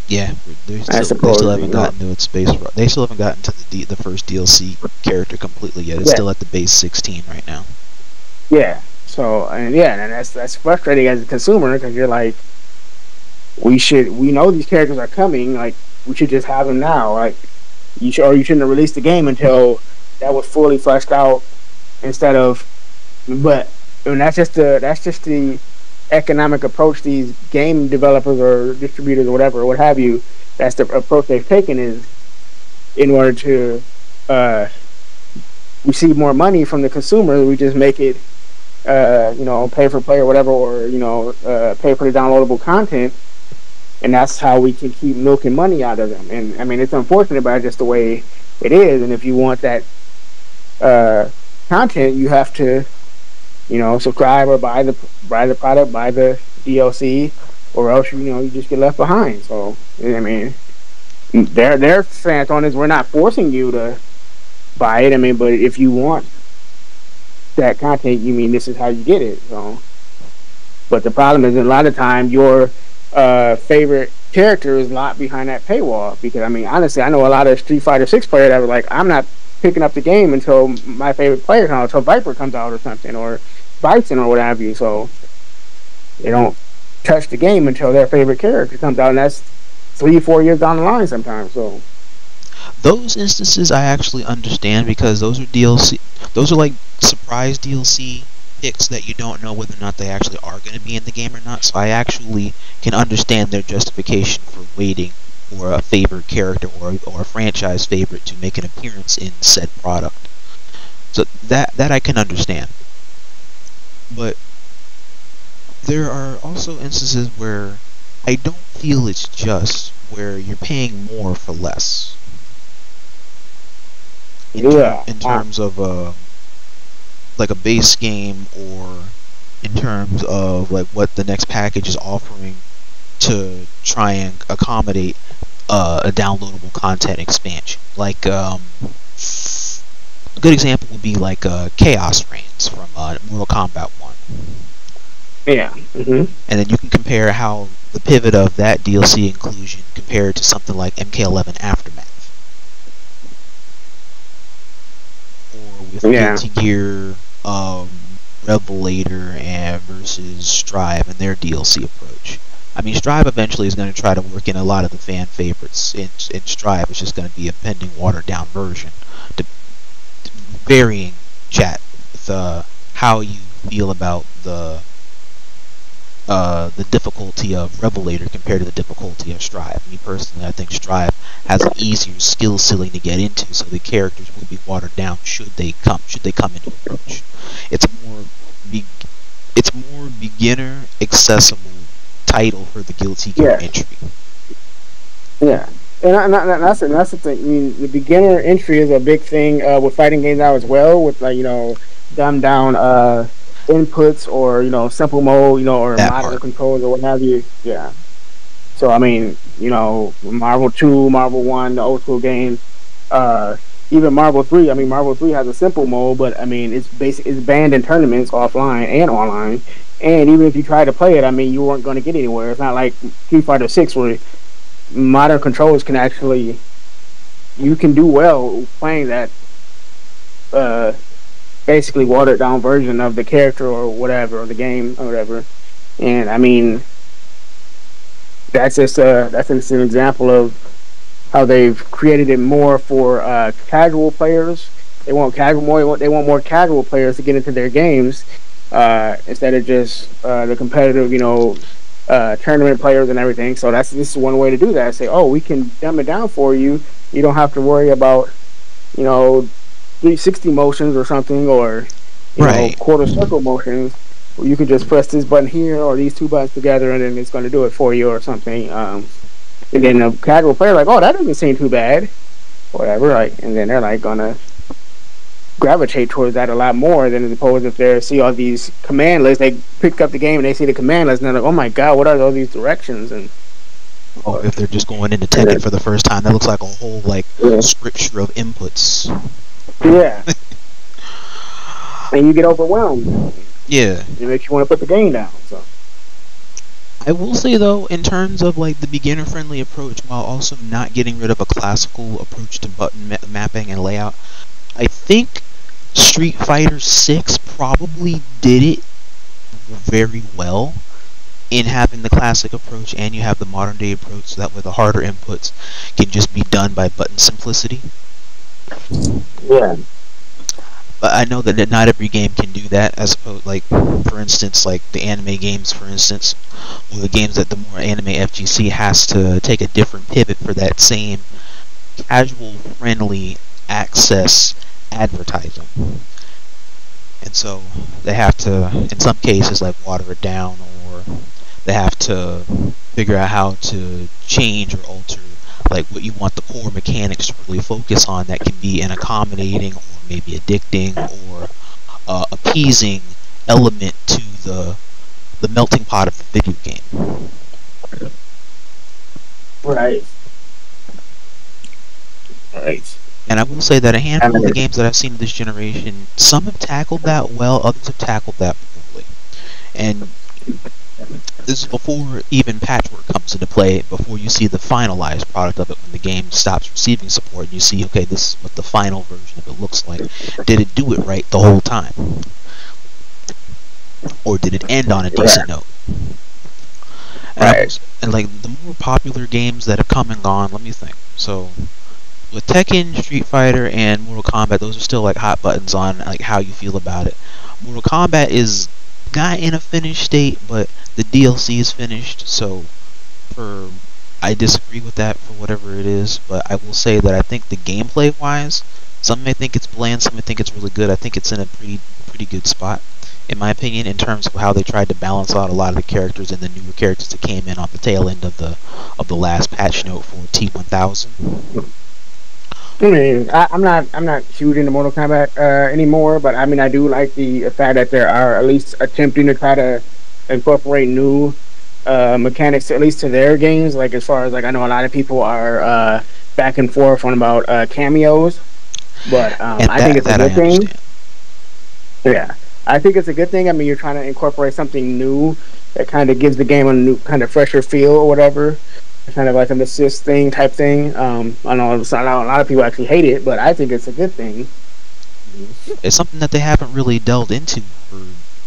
Yeah, they still haven't gotten to its base. They still haven't gotten to the first DLC character completely yet. It's still at the base 16 right now. Yeah. So and that's frustrating as a consumer, because you're like, we know these characters are coming. Like, we should just have them now. Like, you shouldn't have released the game until that was fully fleshed out. Instead of, that's just the economic approach these game developers or distributors or whatever, what have you. That's the approach they've taken, is in order to receive more money from the consumer, we just make it, pay for play or whatever, or pay for the downloadable content, and that's how we can keep milking money out of them. And I mean, it's unfortunate, but it's just the way it is. And if you want that content, you have to, subscribe or buy the product, buy the DLC, or else you just get left behind. So I mean, their stance on is we're not forcing you to buy it. I mean, but if you want that content, this is how you get it. So, but the problem is, a lot of time your favorite character is locked behind that paywall. Because I mean, honestly, I know a lot of Street Fighter 6 players that were like, I'm not picking up the game until my favorite player comes out, until Viper comes out or something, or Bison or what have you. So they don't touch the game until their favorite character comes out, and that's 3-4 years down the line sometimes. So those instances I actually understand, because those are DLC. Those are like surprise DLC picks that you don't know whether or not they actually are going to be in the game or not. So I actually can understand their justification for waiting for a favorite character or a franchise favorite to make an appearance in said product. So that I can understand. But there are also instances where I don't feel it's just, where you're paying more for less. In terms of like a base game, or in terms of like what the next package is offering to try and accommodate a downloadable content expansion. Like a good example would be like Chaos Reigns from Mortal Kombat 1. Yeah. Mm-hmm. And then you can compare how the pivot of that DLC inclusion compared to something like MK11 Aftermath. Or with Guilty Gear, Revelator and versus Strive and their DLC approach. I mean, Strive eventually is going to try to work in a lot of the fan favorites. In Strive, it's just going to be a pending watered down version. Varying chat with how you feel about the difficulty of Revelator compared to the difficulty of Strive. Me personally, I think Strive has an easier skill ceiling to get into, so the characters will be watered down should they come into approach. It's more beginner accessible title for the Guilty Gear entry. Yeah. And that's the thing. I mean, the beginner entry is a big thing with fighting games now as well, with like dumbed down inputs, or simple mode, or modular controls or what have you. Yeah. So I mean, Marvel 2, Marvel 1, the old school games, even Marvel 3. I mean, Marvel 3 has a simple mode, but I mean, it's banned in tournaments offline and online. And even if you try to play it, I mean, you weren't going to get anywhere. It's not like Street Fighter 6 where modern controllers can actually, you can do well playing that basically watered down version of the character or whatever, or the game or whatever. And I mean, that's just an example of how they've created it more for casual players. They want more casual players to get into their games instead of just the competitive, tournament players and everything. So this is one way to do that. Say, oh, we can dumb it down for you. You don't have to worry about 360 motions or something, or quarter circle motions. You can just press this button here or these two buttons together, and then it's going to do it for you or something. And then a casual player like, oh, that doesn't seem too bad, whatever. And then they're gonna gravitate towards that a lot more than as opposed if they see all these command lists. They pick up the game and they see the command list and they're like, oh my god, what are all these directions? And if they're just going into Tekken for the first time, that looks like a whole scripture of inputs. Yeah. And you get overwhelmed. Yeah. It makes you want to put the game down. So I will say though, in terms of the beginner friendly approach, while also not getting rid of a classical approach to button mapping and layout, I think Street Fighter 6 probably did it very well in having the classic approach, and you have the modern day approach, so that way the harder inputs can just be done by button simplicity. Yeah. But I know that not every game can do that, as opposed, for instance, the anime games, for instance, or the games that the more anime FGC has to take a different pivot for that same casual friendly access advertising. And so they have to, in some cases, like water it down, or they have to figure out how to change or alter like what you want the core mechanics to really focus on that can be an accommodating or maybe addicting or appeasing element to the melting pot of the video game. Right. Right. And I will say that a handful of the games that I've seen in this generation, some have tackled that well, others have tackled that poorly. And this is before even Patchwork comes into play, before you see the finalized product of it, when the game stops receiving support and you see, okay, this is what the final version of it looks like. Did it do it right the whole time? Or did it end on a decent note? And like the more popular games that have come and gone, let me think. So with Tekken, Street Fighter, and Mortal Kombat, those are still like hot buttons on like how you feel about it. Mortal Kombat is not in a finished state, but the DLC is finished, so I disagree with that for whatever it is, but I will say that I think the gameplay wise, some may think it's bland, some may think it's really good. I think it's in a pretty good spot, in my opinion, in terms of how they tried to balance out a lot of the characters and the newer characters that came in on the tail end of the last patch note for T1000. I mean, I'm not huge into Mortal Kombat anymore, but I mean, I do like the fact that there are at least attempting to try to incorporate new mechanics, at least to their games. Like as far as like I know, a lot of people are back and forth on about cameos, but I think it's a good thing. Yeah, I think it's a good thing. I mean, you're trying to incorporate something new that kind of gives the game a new kind of fresher feel or whatever. Kind of like an assist thing type thing. I know a lot of people actually hate it, but I think it's a good thing. It's something that they haven't really delved into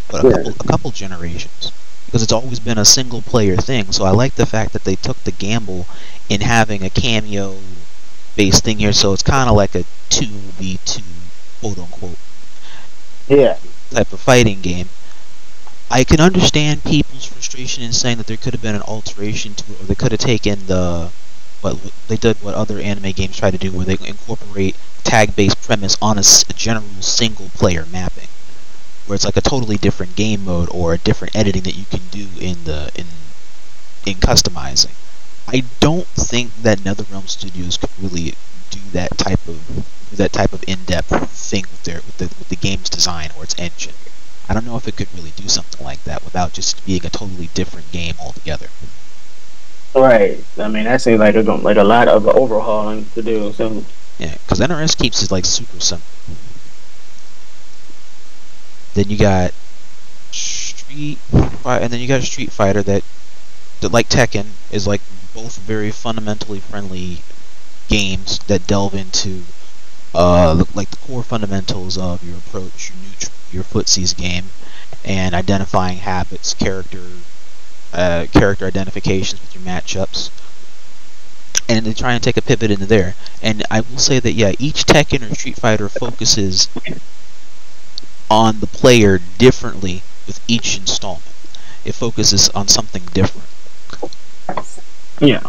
for a couple generations, because it's always been a single player thing. So I like the fact that they took the gamble in having a cameo based thing here, so it's kind of like a 2v2 quote unquote type of fighting game. I can understand people's frustration in saying that there could have been an alteration to it, or they could have taken what other anime games try to do, where they incorporate tag-based premise on a general single-player mapping, where it's like a totally different game mode or a different editing that you can do in customizing. I don't think that NetherRealm Studios could really do that type of in-depth thing with the game's design or its engine. I don't know if it could really do something like that without just being a totally different game altogether. Right. I mean, that seems like a lot of overhauling to do. So yeah, because NRS keeps it like super simple. Then you got Street Fighter that like Tekken is like both very fundamentally friendly games that delve into like the core fundamentals of your approach, your footsies game, and identifying habits, character identifications with your matchups, and they try and take a pivot into there. And I will say that each Tekken or Street Fighter focuses on the player differently with each installment. It focuses on something different. Yeah.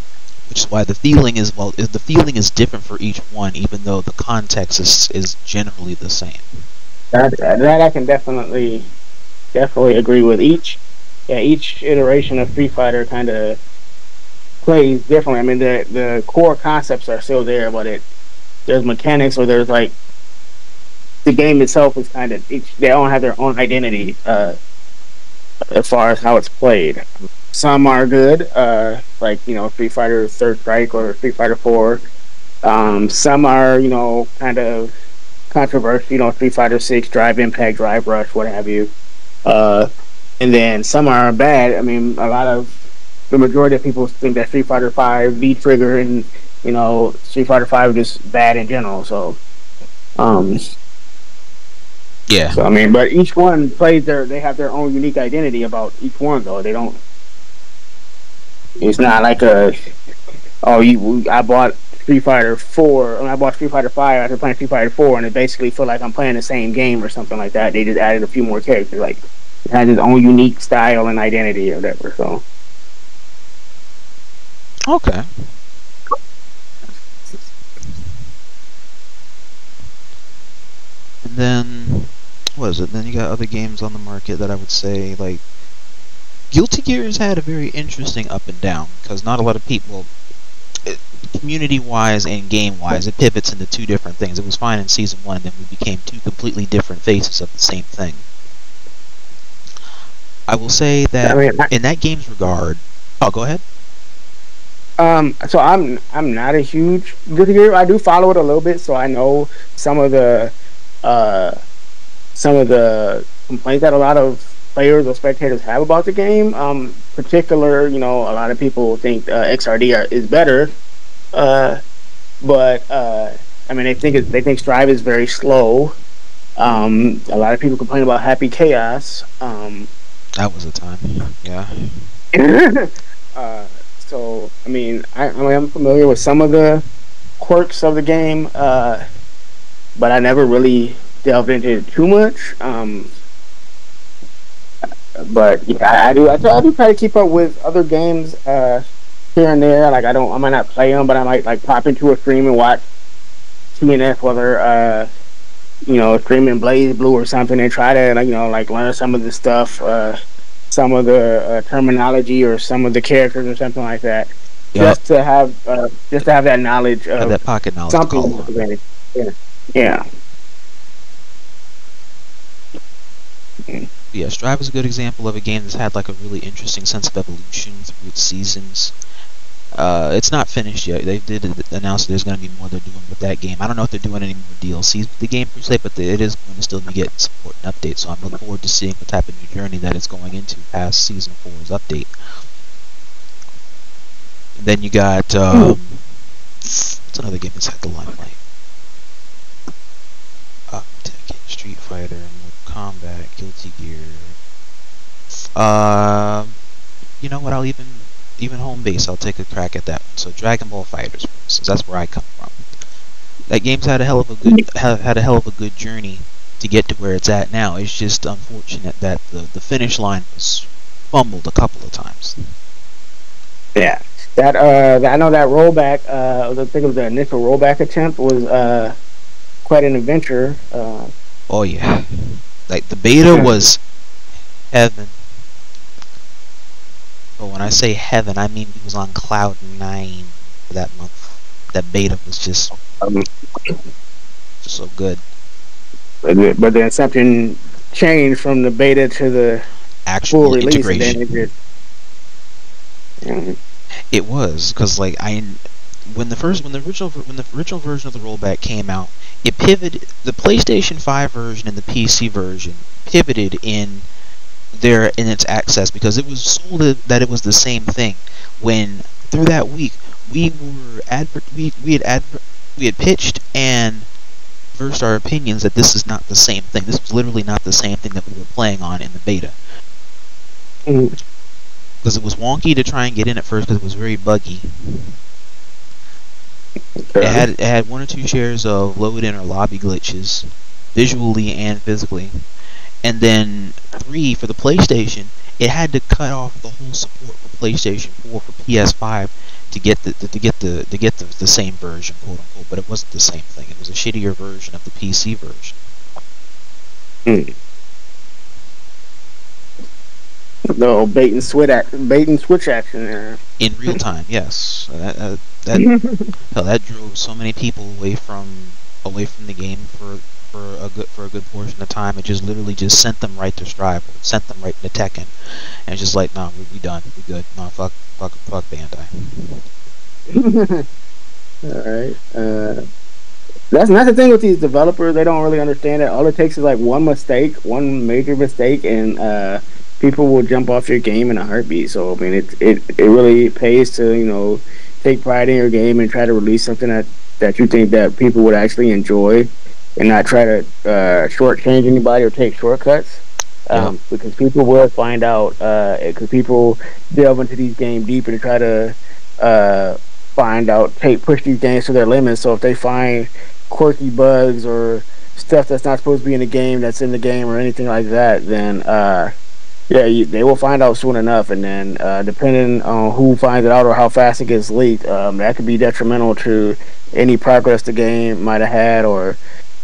Which is why the feeling is different for each one, even though the context is generally the same. That I can definitely agree with. Each iteration of Street Fighter kind of plays differently. I mean, the core concepts are still there, but there's mechanics, or there's like the game itself is kind of they all have their own identity as far as how it's played. Some are good, like Street Fighter Third Strike or Street Fighter 4. Some are kind of controversial, Street Fighter 6, Drive Impact, Drive Rush, what have you. And then some are bad. I mean, the majority of people think that Street Fighter 5, V-Trigger, and Street Fighter 5 is just bad in general. So, yeah. So I mean, but each one they have their own unique identity about each one, though. They don't. It's not like I bought Street Fighter 4, and I bought Street Fighter 5 after playing Street Fighter 4, and it basically feel like I'm playing the same game or something like that. They just added a few more characters. Like, it has its own unique style and identity or whatever, so. Okay. then what is it? Then you got other games on the market that I would say, like, Guilty Gear has had a very interesting up and down, because not a lot of people, community-wise and game-wise, it pivots into two different things. It was fine in Season 1, then we became two completely different faces of the same thing. I will say that in that game's regard... Oh, go ahead. So I'm not a huge Guilty Gear. I do follow it a little bit, so I know some of the complaints that a lot of players or spectators have about the game. Particular, a lot of people think XRD is better, but they think Strive is very slow. A lot of people complain about Happy Chaos. That was a time, yeah. So I'm familiar with some of the quirks of the game, but I never really delved into it too much. But yeah, I do try to keep up with other games here and there. Like I might not play them, but I might like pop into a stream and watch TNF, whether streaming Blaze Blue or something, and try to learn some of the stuff, some of the terminology or some of the characters or something like that. Yep. Just to have that knowledge of that pocket knowledge. Something. Yeah. Yeah, Strive is a good example of a game that's had like a really interesting sense of evolution through its seasons. It's not finished yet. They did announce there's going to be more they're doing with that game. I don't know if they're doing any more DLCs with the game per se, but it is going to still be getting support and updates. So I'm looking forward to seeing what type of new journey that it's going into past Season 4's update. And then you got what's another game that's had the limelight? Tekken, Street Fighter, Mortal Kombat, Guilty Gear. You know what? I'll even home base. I'll take a crack at that one. So Dragon Ball FighterZ, for instance, that's where I come from. That game's had a hell of a good journey to get to where it's at now. It's just unfortunate that the finish line was fumbled a couple of times. Yeah, I know that rollback. I think it was the initial rollback attempt was quite an adventure. Oh yeah, like the beta was heaven. But when I say heaven, I mean it was on cloud 9 for that month. That beta was just so good. But then something changed from the beta to the actual full release, integration. And then it was because like when the original version of the rollback came out, it pivoted. The PlayStation 5 version and the PC version pivoted in its access because it was sold that it was the same thing. When through that week we had pitched and versed our opinions that this is not the same thing. This was literally not the same thing that we were playing on in the beta. Because it was wonky to try and get in at first because it was very buggy. Okay. It had one or two shares of load in or lobby glitches, visually and physically. And then 3 for the PlayStation, it had to cut off the whole support for PlayStation 4 for PS5 to get the same version, quote unquote. But it wasn't the same thing. It was a shittier version of the PC version. No bait and switch action there. In real time, yes. That drove so many people away from the game for a good portion of time. It just literally sent them right to Strive, or sent them right to Tekken, and it's just like, nah, we done, we good. Nah, fuck Bandai. All right. That's the thing with these developers. They don't really understand that all it takes is like one major mistake, and people will jump off your game in a heartbeat. So I mean, it really pays to take pride in your game and try to release something that you think that people would actually enjoy, and not try to shortchange anybody or take shortcuts. Because people will find out. Because people delve into these games deep and try to push these games to their limits. So if they find quirky bugs or stuff that's not supposed to be in the game that's in the game or anything like that, then they will find out soon enough. And then depending on who finds it out or how fast it gets leaked, that could be detrimental to any progress the game might have had, or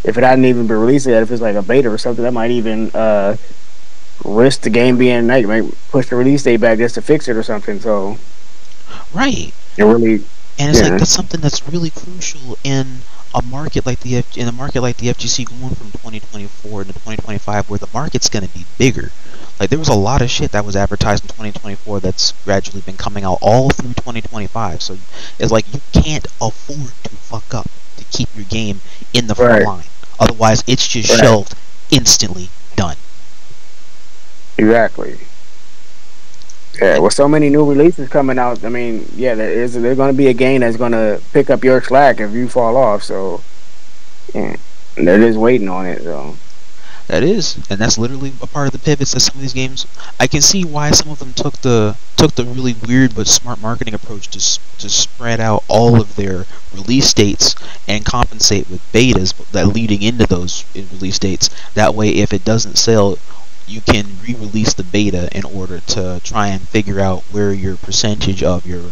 if it hadn't even been released yet, if it's like a beta or something, that might even risk the game being like might push the release date back just to fix it or something. So right, it really, and it's like that's something that's really crucial in a market like the FGC going from 2024 to 2025, where the market's going to be bigger. Like there was a lot of shit that was advertised in 2024 that's gradually been coming out all through 2025. So it's like you can't afford to fuck up to keep your game in the front line. Otherwise, it's just shelved instantly. Done. Exactly. Yeah, with so many new releases coming out, I mean, yeah, there's going to be a game that's going to pick up your slack if you fall off. So, yeah, they're just waiting on it. So that is, and that's literally a part of the pivots that some of these games. I can see why some of them took the really weird but smart marketing approach to spread out all of their release dates and compensate with betas that leading into those release dates. That way, if it doesn't sell, you can re-release the beta in order to try and figure out where your percentage of your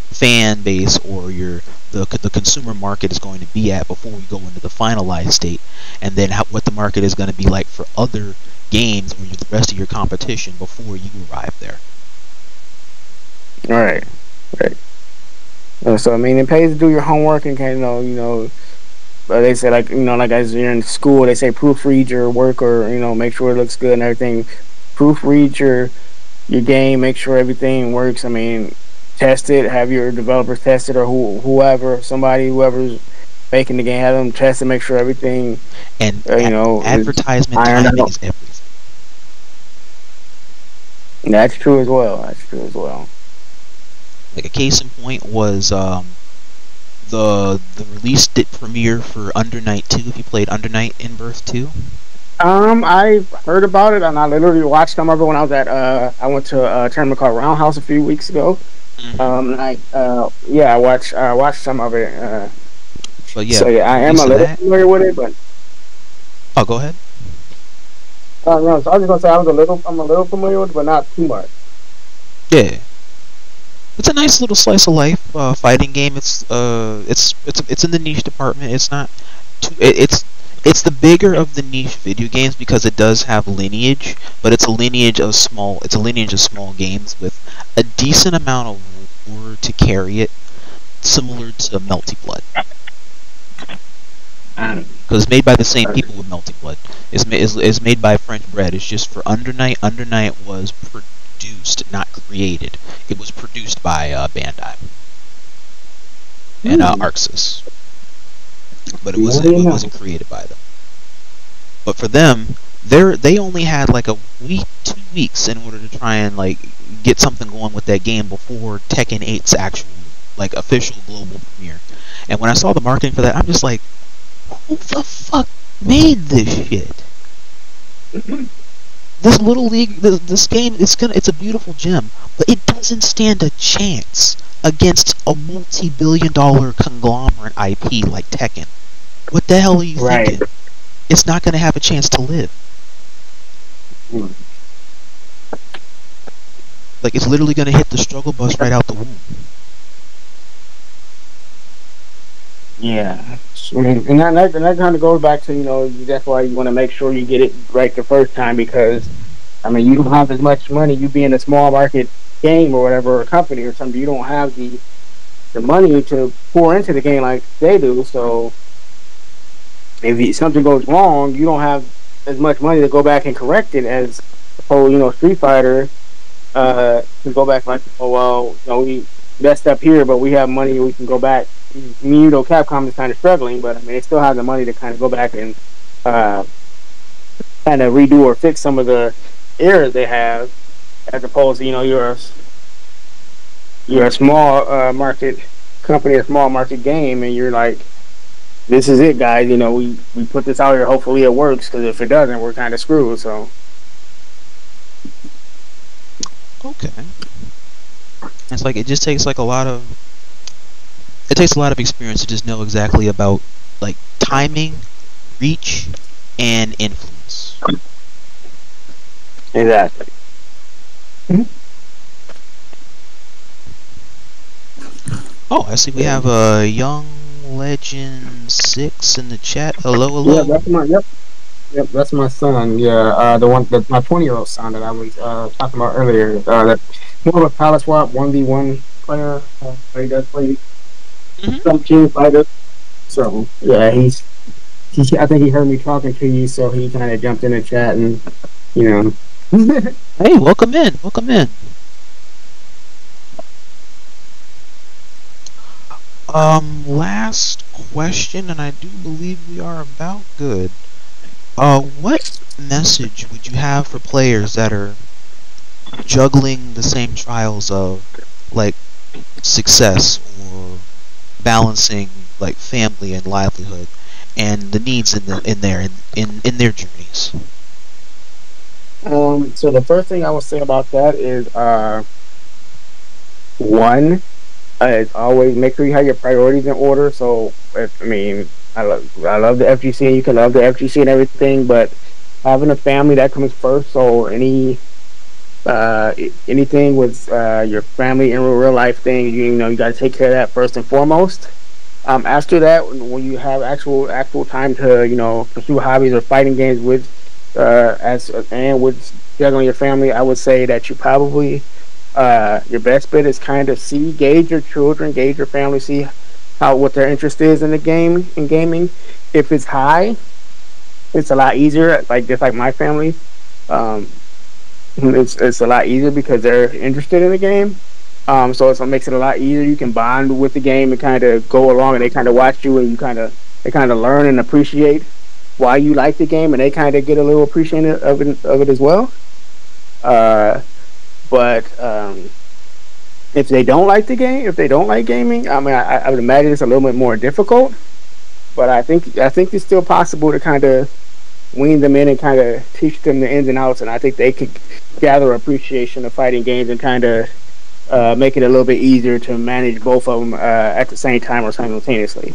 fan base or the consumer market is going to be at before we go into the finalized state, and then what the market is going to be like for other games or the rest of your competition before you arrive there. Right. So I mean, it pays to do your homework and kind of you know. But they say like as you're in school, they say proofread your work or make sure it looks good and everything. Proofread your game, make sure everything works. I mean, test it, have your developers test it or whoever's making the game, have them test it, make sure everything. And advertisement timing is everything. That's true as well. Like a case in point was the release premiere for Under Night 2, if you played Under Night in Birth 2. I heard about it and I literally watched some of it when I was at I went to a tournament called Roundhouse a few weeks ago. I watched some of it. But yeah, so yeah, I am a little familiar with it, but go ahead. No, so I was just gonna say I'm a little familiar with it, but not too much. Yeah. It's a nice little slice of life fighting game. It's in the niche department. It's not it's the bigger of the niche video games because it does have lineage, but it's a lineage of small games with a decent amount of lore to carry it, similar to Melty Blood. Because it's made by the same people with Melty Blood. It's made by French Bread. It's just for Under Night. Under Night was produced, not created. It was produced by Bandai and Arxis, but it wasn't created by them. But for them, they only had like a week, 2 weeks in order to try and like get something going with that game before Tekken 8's actual like official global premiere. And when I saw the marketing for that, I'm just like, who the fuck made this shit? This little league, this game, it's a beautiful gem, but it doesn't stand a chance against a multi-billion-dollar conglomerate IP like Tekken. What the hell are you thinking? It's not gonna have a chance to live. Like it's literally gonna hit the struggle bus right out the womb. Yeah, and that kind of goes back to that's why you want to make sure you get it right the first time, because I mean you don't have as much money, you being a small market game or whatever, or a company or something, you don't have the money to pour into the game like they do. So if something goes wrong, you don't have as much money to go back and correct it as the whole Street Fighter can go back like, oh well, we messed up here, but we have money, we can go back. Capcom is kind of struggling, but I mean they still have the money to kind of go back and kind of redo or fix some of the errors they have, as opposed to you're a small market company, a small market game, and you're like, this is it, guys. We put this out here. Hopefully it works, because if it doesn't, we're kind of screwed. So okay, it's like it just takes like a lot of experience to just know exactly about like timing, reach, and influence. Exactly. Oh, I see. We have a young YoungLegendd6 in the chat. Hello, Yeah, hello. that's my yep, that's my son. Yeah, that's my 20-year-old son that I was talking about earlier. That's more of a palette swap 1v1 player. He does play some team fighter. So yeah, I think he heard me talking to you, so he kind of jumped in the chat and Hey, welcome in. Welcome in. Last question, and I do believe we are about good. What message would you have for players that are juggling the same trials of, like, success or balancing, like, family and livelihood and the needs in their journeys? So the first thing I would say about that is one. It's always make sure you have your priorities in order. So, I love the FGC, and you can love the FGC and everything, but having a family, that comes first. So anything with your family in real life thing, you got to take care of that first and foremost. After that, when you have actual time to pursue hobbies or fighting games with juggling your family, I would say that you probably your best bet is kind of gauge your children, gauge your family, see what their interest is in gaming. If it's high, it's a lot easier. Just like my family, it's a lot easier because they're interested in the game. So it makes it a lot easier. You can bond with the game and kind of go along, and they kind of watch you, and they kind of learn and appreciate why you like the game, and they kind of get a little appreciation of it as well. But if they don't like the game, if they don't like gaming, I would imagine it's a little bit more difficult. But I think it's still possible to kind of wean them in and kind of teach them the ins and outs, and I think they could gather appreciation of fighting games and kind of make it a little bit easier to manage both of them at the same time or simultaneously.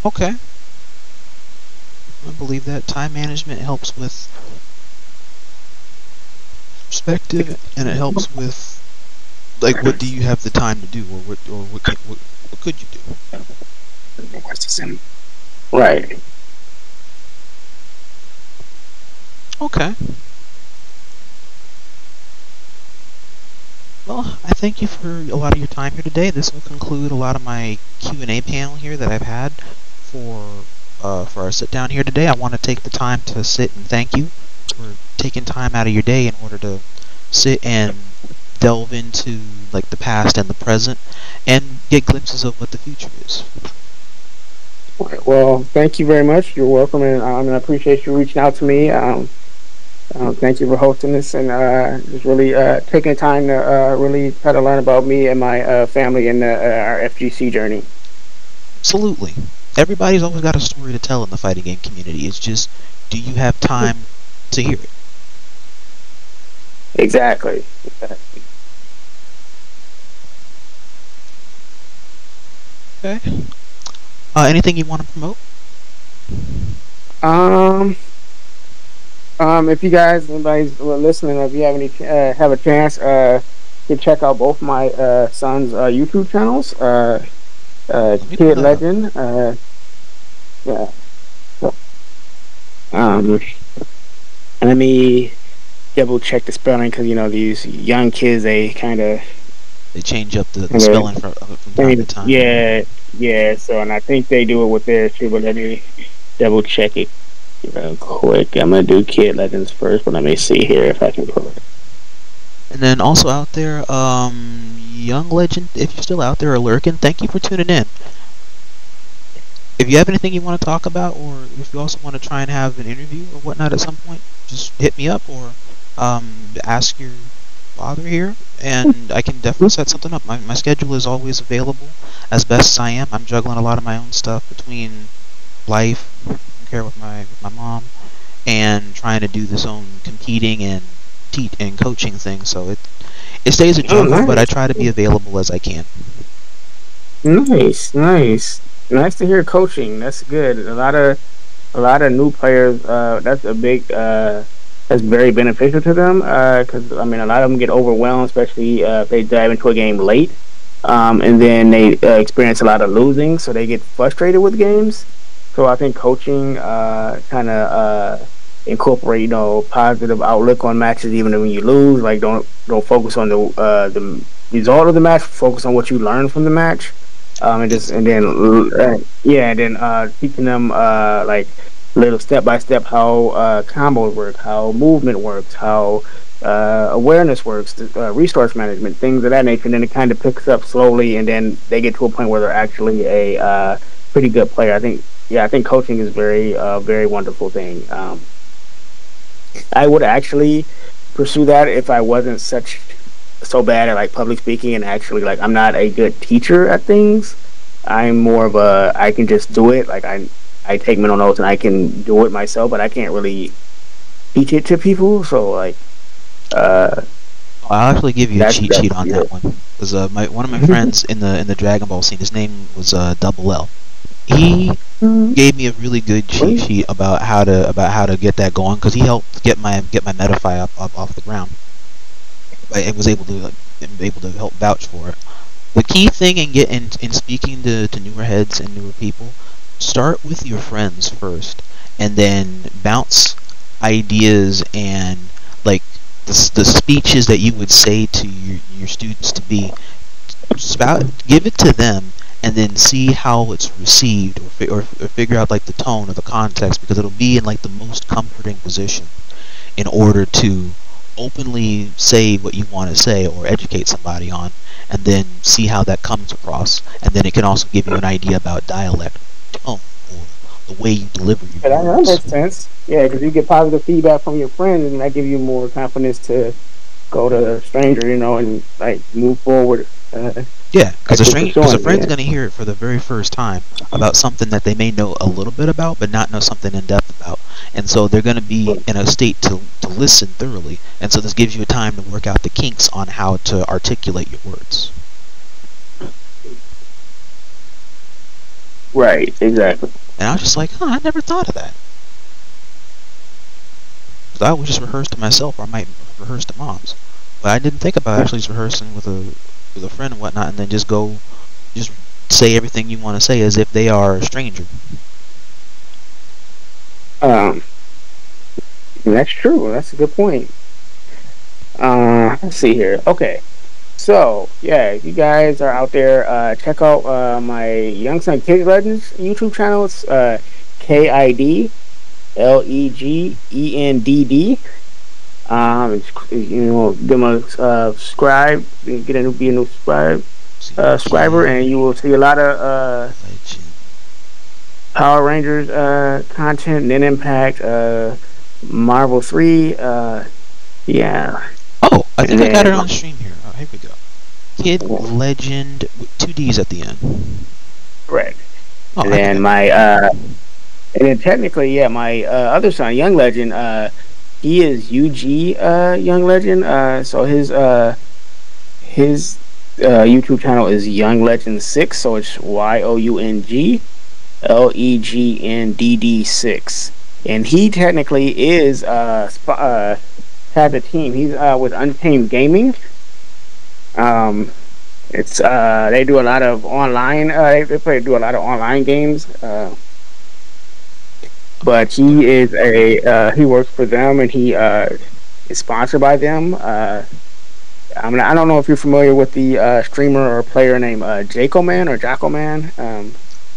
Okay. I believe that time management helps with perspective, and it helps with, like, what do you have the time to do, or what could you do? Right. Okay. Well, I thank you for a lot of your time here today. This will conclude a lot of my Q&A panel here that I've had for our sit down here today. I want to take the time to sit and thank you for taking time out of your day in order to sit and delve into, like, the past and the present and get glimpses of what the future is. Well, thank you very much. You're welcome, and I appreciate you reaching out to me. Thank you for hosting this, and just really taking the time to really try to learn about me and my family and our FGC journey. Absolutely. Everybody's always got a story to tell in the fighting game community. It's just, do you have time to hear it? Exactly. Okay. Anything you want to promote? If you guys, anybody's listening, if you have a chance, you can check out both my son's YouTube channels. KidLegendd, yeah. And let me double check the spelling, because these young kids, they change up the spelling from time to time. Yeah. So, and I think they do it with theirs too. But let me double check it real quick. I'm gonna do KidLegendd first, but let me see here if I can pull it. And then also out there, YoungLegendd, if you're still out there or lurking, thank you for tuning in. If you have anything you want to talk about, or if you also want to try and have an interview or whatnot at some point, just hit me up or ask your father here, and I can definitely set something up. My schedule is always available as best as I am. I'm juggling a lot of my own stuff between life, taking care with my mom, and trying to do this own competing and coaching thing. So it stays a juggle, nice. But I try to be available as I can. Nice to hear coaching. That's good. A lot of new players. That's a big that's very beneficial to them, because I mean a lot of them get overwhelmed, especially if they dive into a game late, and then they experience a lot of losing, so they get frustrated with games. So I think coaching kind of incorporate positive outlook on matches, even when you lose. Like don't focus on the result of the match. Focus on what you learned from the match, and then teaching them like little step by step how combos work, how movement works, how awareness works, resource management, things of that nature. And then it kind of picks up slowly, and then they get to a point where they're actually a pretty good player. I think coaching is very wonderful thing. I would actually pursue that if I wasn't so bad at like public speaking, and actually like I'm not a good teacher at things. I'm more of I can just do it. Like I take mental notes and I can do it myself, but I can't really teach it to people. So like, I'll actually give you a cheat sheet on that one, because one of my friends in the Dragon Ball scene, his name was Double L. He gave me a really good cheat sheet about how to get that going, because he helped get my Metafy up off the ground. I was able to help vouch for it. The key thing in speaking to newer heads and newer people, start with your friends first, and then bounce ideas and like the speeches that you would say to your students to be give it to them, and then see how it's received, or figure out like the tone or the context, because it'll be in like the most comforting position in order to openly say what you want to say or educate somebody on, and then see how that comes across. And then it can also give you an idea about dialect, tone, or the way you deliver your words. That makes sense. Yeah, because you get positive feedback from your friends, and that gives you more confidence to go to a stranger, and like move forward. Yeah, because a friend's going to hear it for the very first time about something that they may know a little bit about, but not know something in depth about. And so they're going to be in a state to listen thoroughly. And so this gives you a time to work out the kinks on how to articulate your words. Right, exactly. And I was just like, I never thought of that. Because I would just rehearse to myself, or I might rehearse to moms. But I didn't think about actually just rehearsing with a friend and whatnot, and then just say everything you want to say as if they are a stranger. That's true. That's a good point. Let's see here. Okay, so yeah, if you guys are out there, check out my young son KidLegendd's YouTube channel. It's KidLegendd. Give them a subscribe, be a new subscriber, and you will see a lot of Power Rangers content, Nin Impact, Marvel 3, yeah. Oh, I think I got it on stream here. Oh, here we go. KidLegendd with 2 D's at the end. Correct. Oh, and then and then technically, yeah, my other son, YoungLegendd, he is UG YoungLegendd. So his YouTube channel is YoungLegendd6. So it's YoungLegendd6, and he technically is has a team. He's with Untamed Gaming. It's they do a lot of online. They do a lot of online games. But he is he works for them, and he is sponsored by them. I don't know if you're familiar with the streamer or player named Jacoman or Jackoman.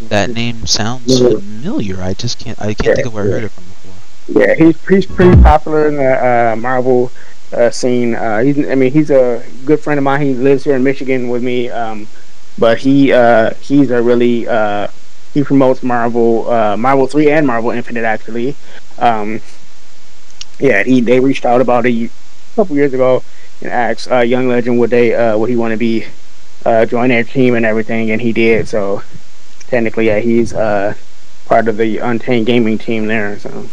That name sounds familiar. I can't think of where I heard it from before. Yeah, he's pretty popular in the Marvel scene. He's a good friend of mine. He lives here in Michigan with me. But he's a really he promotes Marvel 3 and Marvel Infinite, actually. They reached out about a couple years ago and asked YoungLegendd would he want to be join their team and everything, and he did. So technically, yeah, he's part of the Untamed Gaming team there. So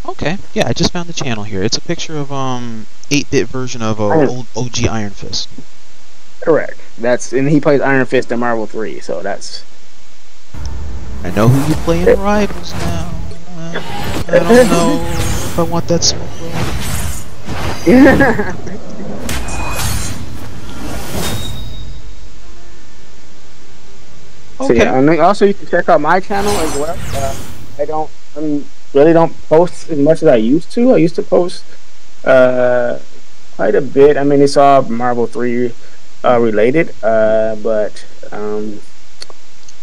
okay, yeah, I just found the channel here. It's a picture of 8-bit version of old OG Iron Fist. Correct. And he plays Iron Fist in Marvel 3, so that's. I know who you play in Rivals now. I don't know. if I want that smoke, bro. So yeah, and also you can check out my channel as well. I really don't post as much as I used to. I used to post quite a bit. I mean, it's all Marvel 3 related, but let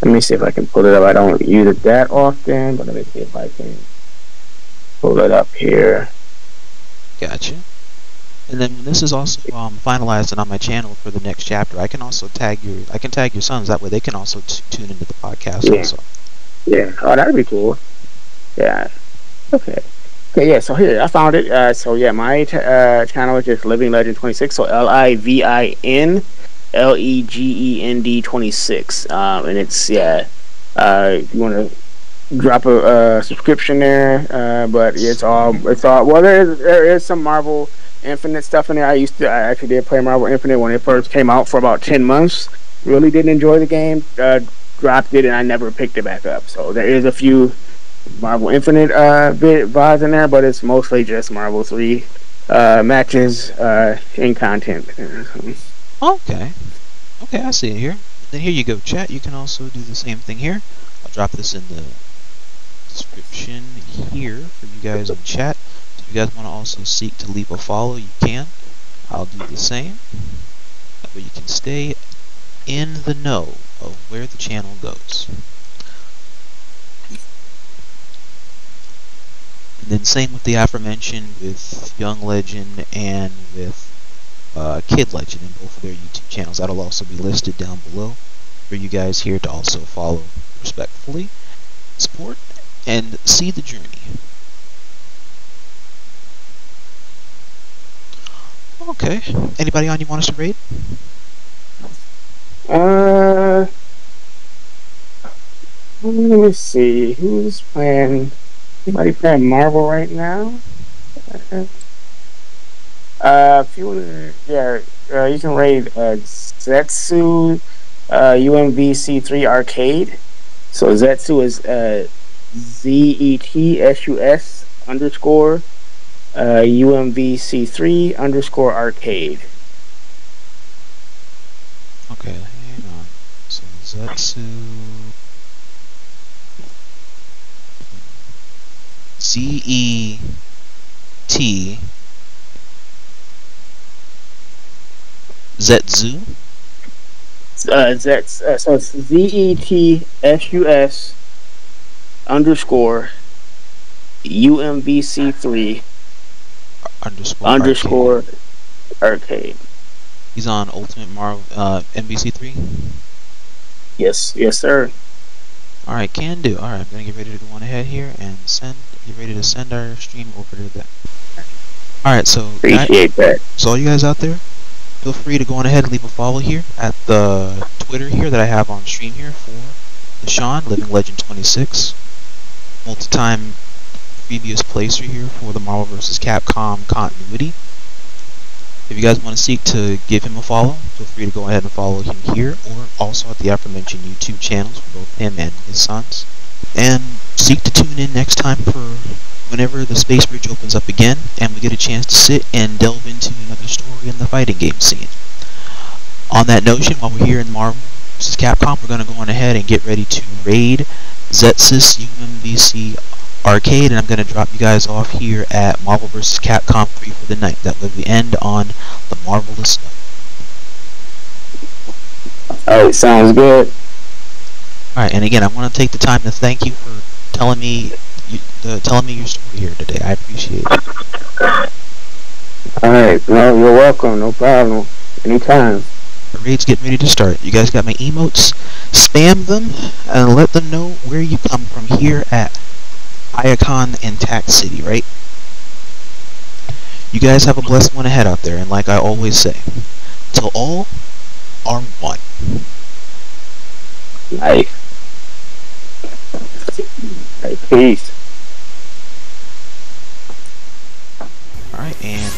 me see if I can pull it up. I don't use it that often, but let me see if I can pull it up here. Gotcha. And then when this is also finalized and on my channel for the next chapter, I can also tag your sons. That way they can also tune into the podcast also. Yeah. Oh, that'd be cool. Yeah. Okay. Okay. Yeah. So here I found it. So yeah, my channel is just LivingLegend26. So LivingLegend 26. And it's if you want to drop a subscription there, but it's all. Well, there is some Marvel Infinite stuff in there. I actually did play Marvel Infinite when it first came out for about 10 months. Really didn't enjoy the game. Dropped it and I never picked it back up. So there is a few Marvel Infinite VODs in there, but it's mostly just Marvel 3 matches and content. Okay, I see it here. Then here you go, chat. You can also do the same thing here. I'll drop this in the description here for you guys in chat. If you guys want to also seek to leave a follow, you can. I'll do the same. That way you can stay in the know of where the channel goes. And then same with the aforementioned with YoungLegendd and with KidLegendd in both of their YouTube channels. That'll also be listed down below for you guys here to also follow respectfully, support, and see the journey. Okay. Anybody on you want us to raid? Let me see. Who's playing? Anybody playing Marvel right now? If you want to, you can raid Zetsu UMVC3 Arcade. So Zetsu is ZETSUS _ UMVC3 _ Arcade. Okay, hang on. So Zetsu ZET Zetsu. So it's ZETSUS _ UMVC3 _ Arcade. He's on Ultimate Marvel MVC3. Yes, sir. All right, can do. All right, I'm gonna get ready to go on ahead here and get ready to send our stream over to them. All right, so appreciate that. So all you guys out there, feel free to go on ahead and leave a follow here at the Twitter here that I have on stream here for LeShawn, LivingLegend26, multi-time previous placer here for the Marvel vs. Capcom continuity. If you guys want to seek to give him a follow, feel free to go ahead and follow him here, or also at the aforementioned YouTube channels for both him and his sons. And seek to tune in next time for whenever the Space Bridge opens up again, and we get a chance to sit and delve into another story in the fighting game scene. On that notion, while we're here in Marvel vs. Capcom, we're going to go on ahead and get ready to raid Zetsus UMVC Arcade, and I'm going to drop you guys off here at Marvel vs. Capcom 3 for the night. That way we end on the marvelous note. Alright, sounds good. Alright, and again, I want to take the time to thank you for telling me your story here today. I appreciate it. Alright, no, you're welcome. No problem. Anytime. The raid's getting ready to start. You guys got my emotes? Spam them and let them know where you come from here at Iacon and Tax City, right? You guys have a blessed one ahead out there, and like I always say, till all are one. Nice. Hey, peace. Alright, and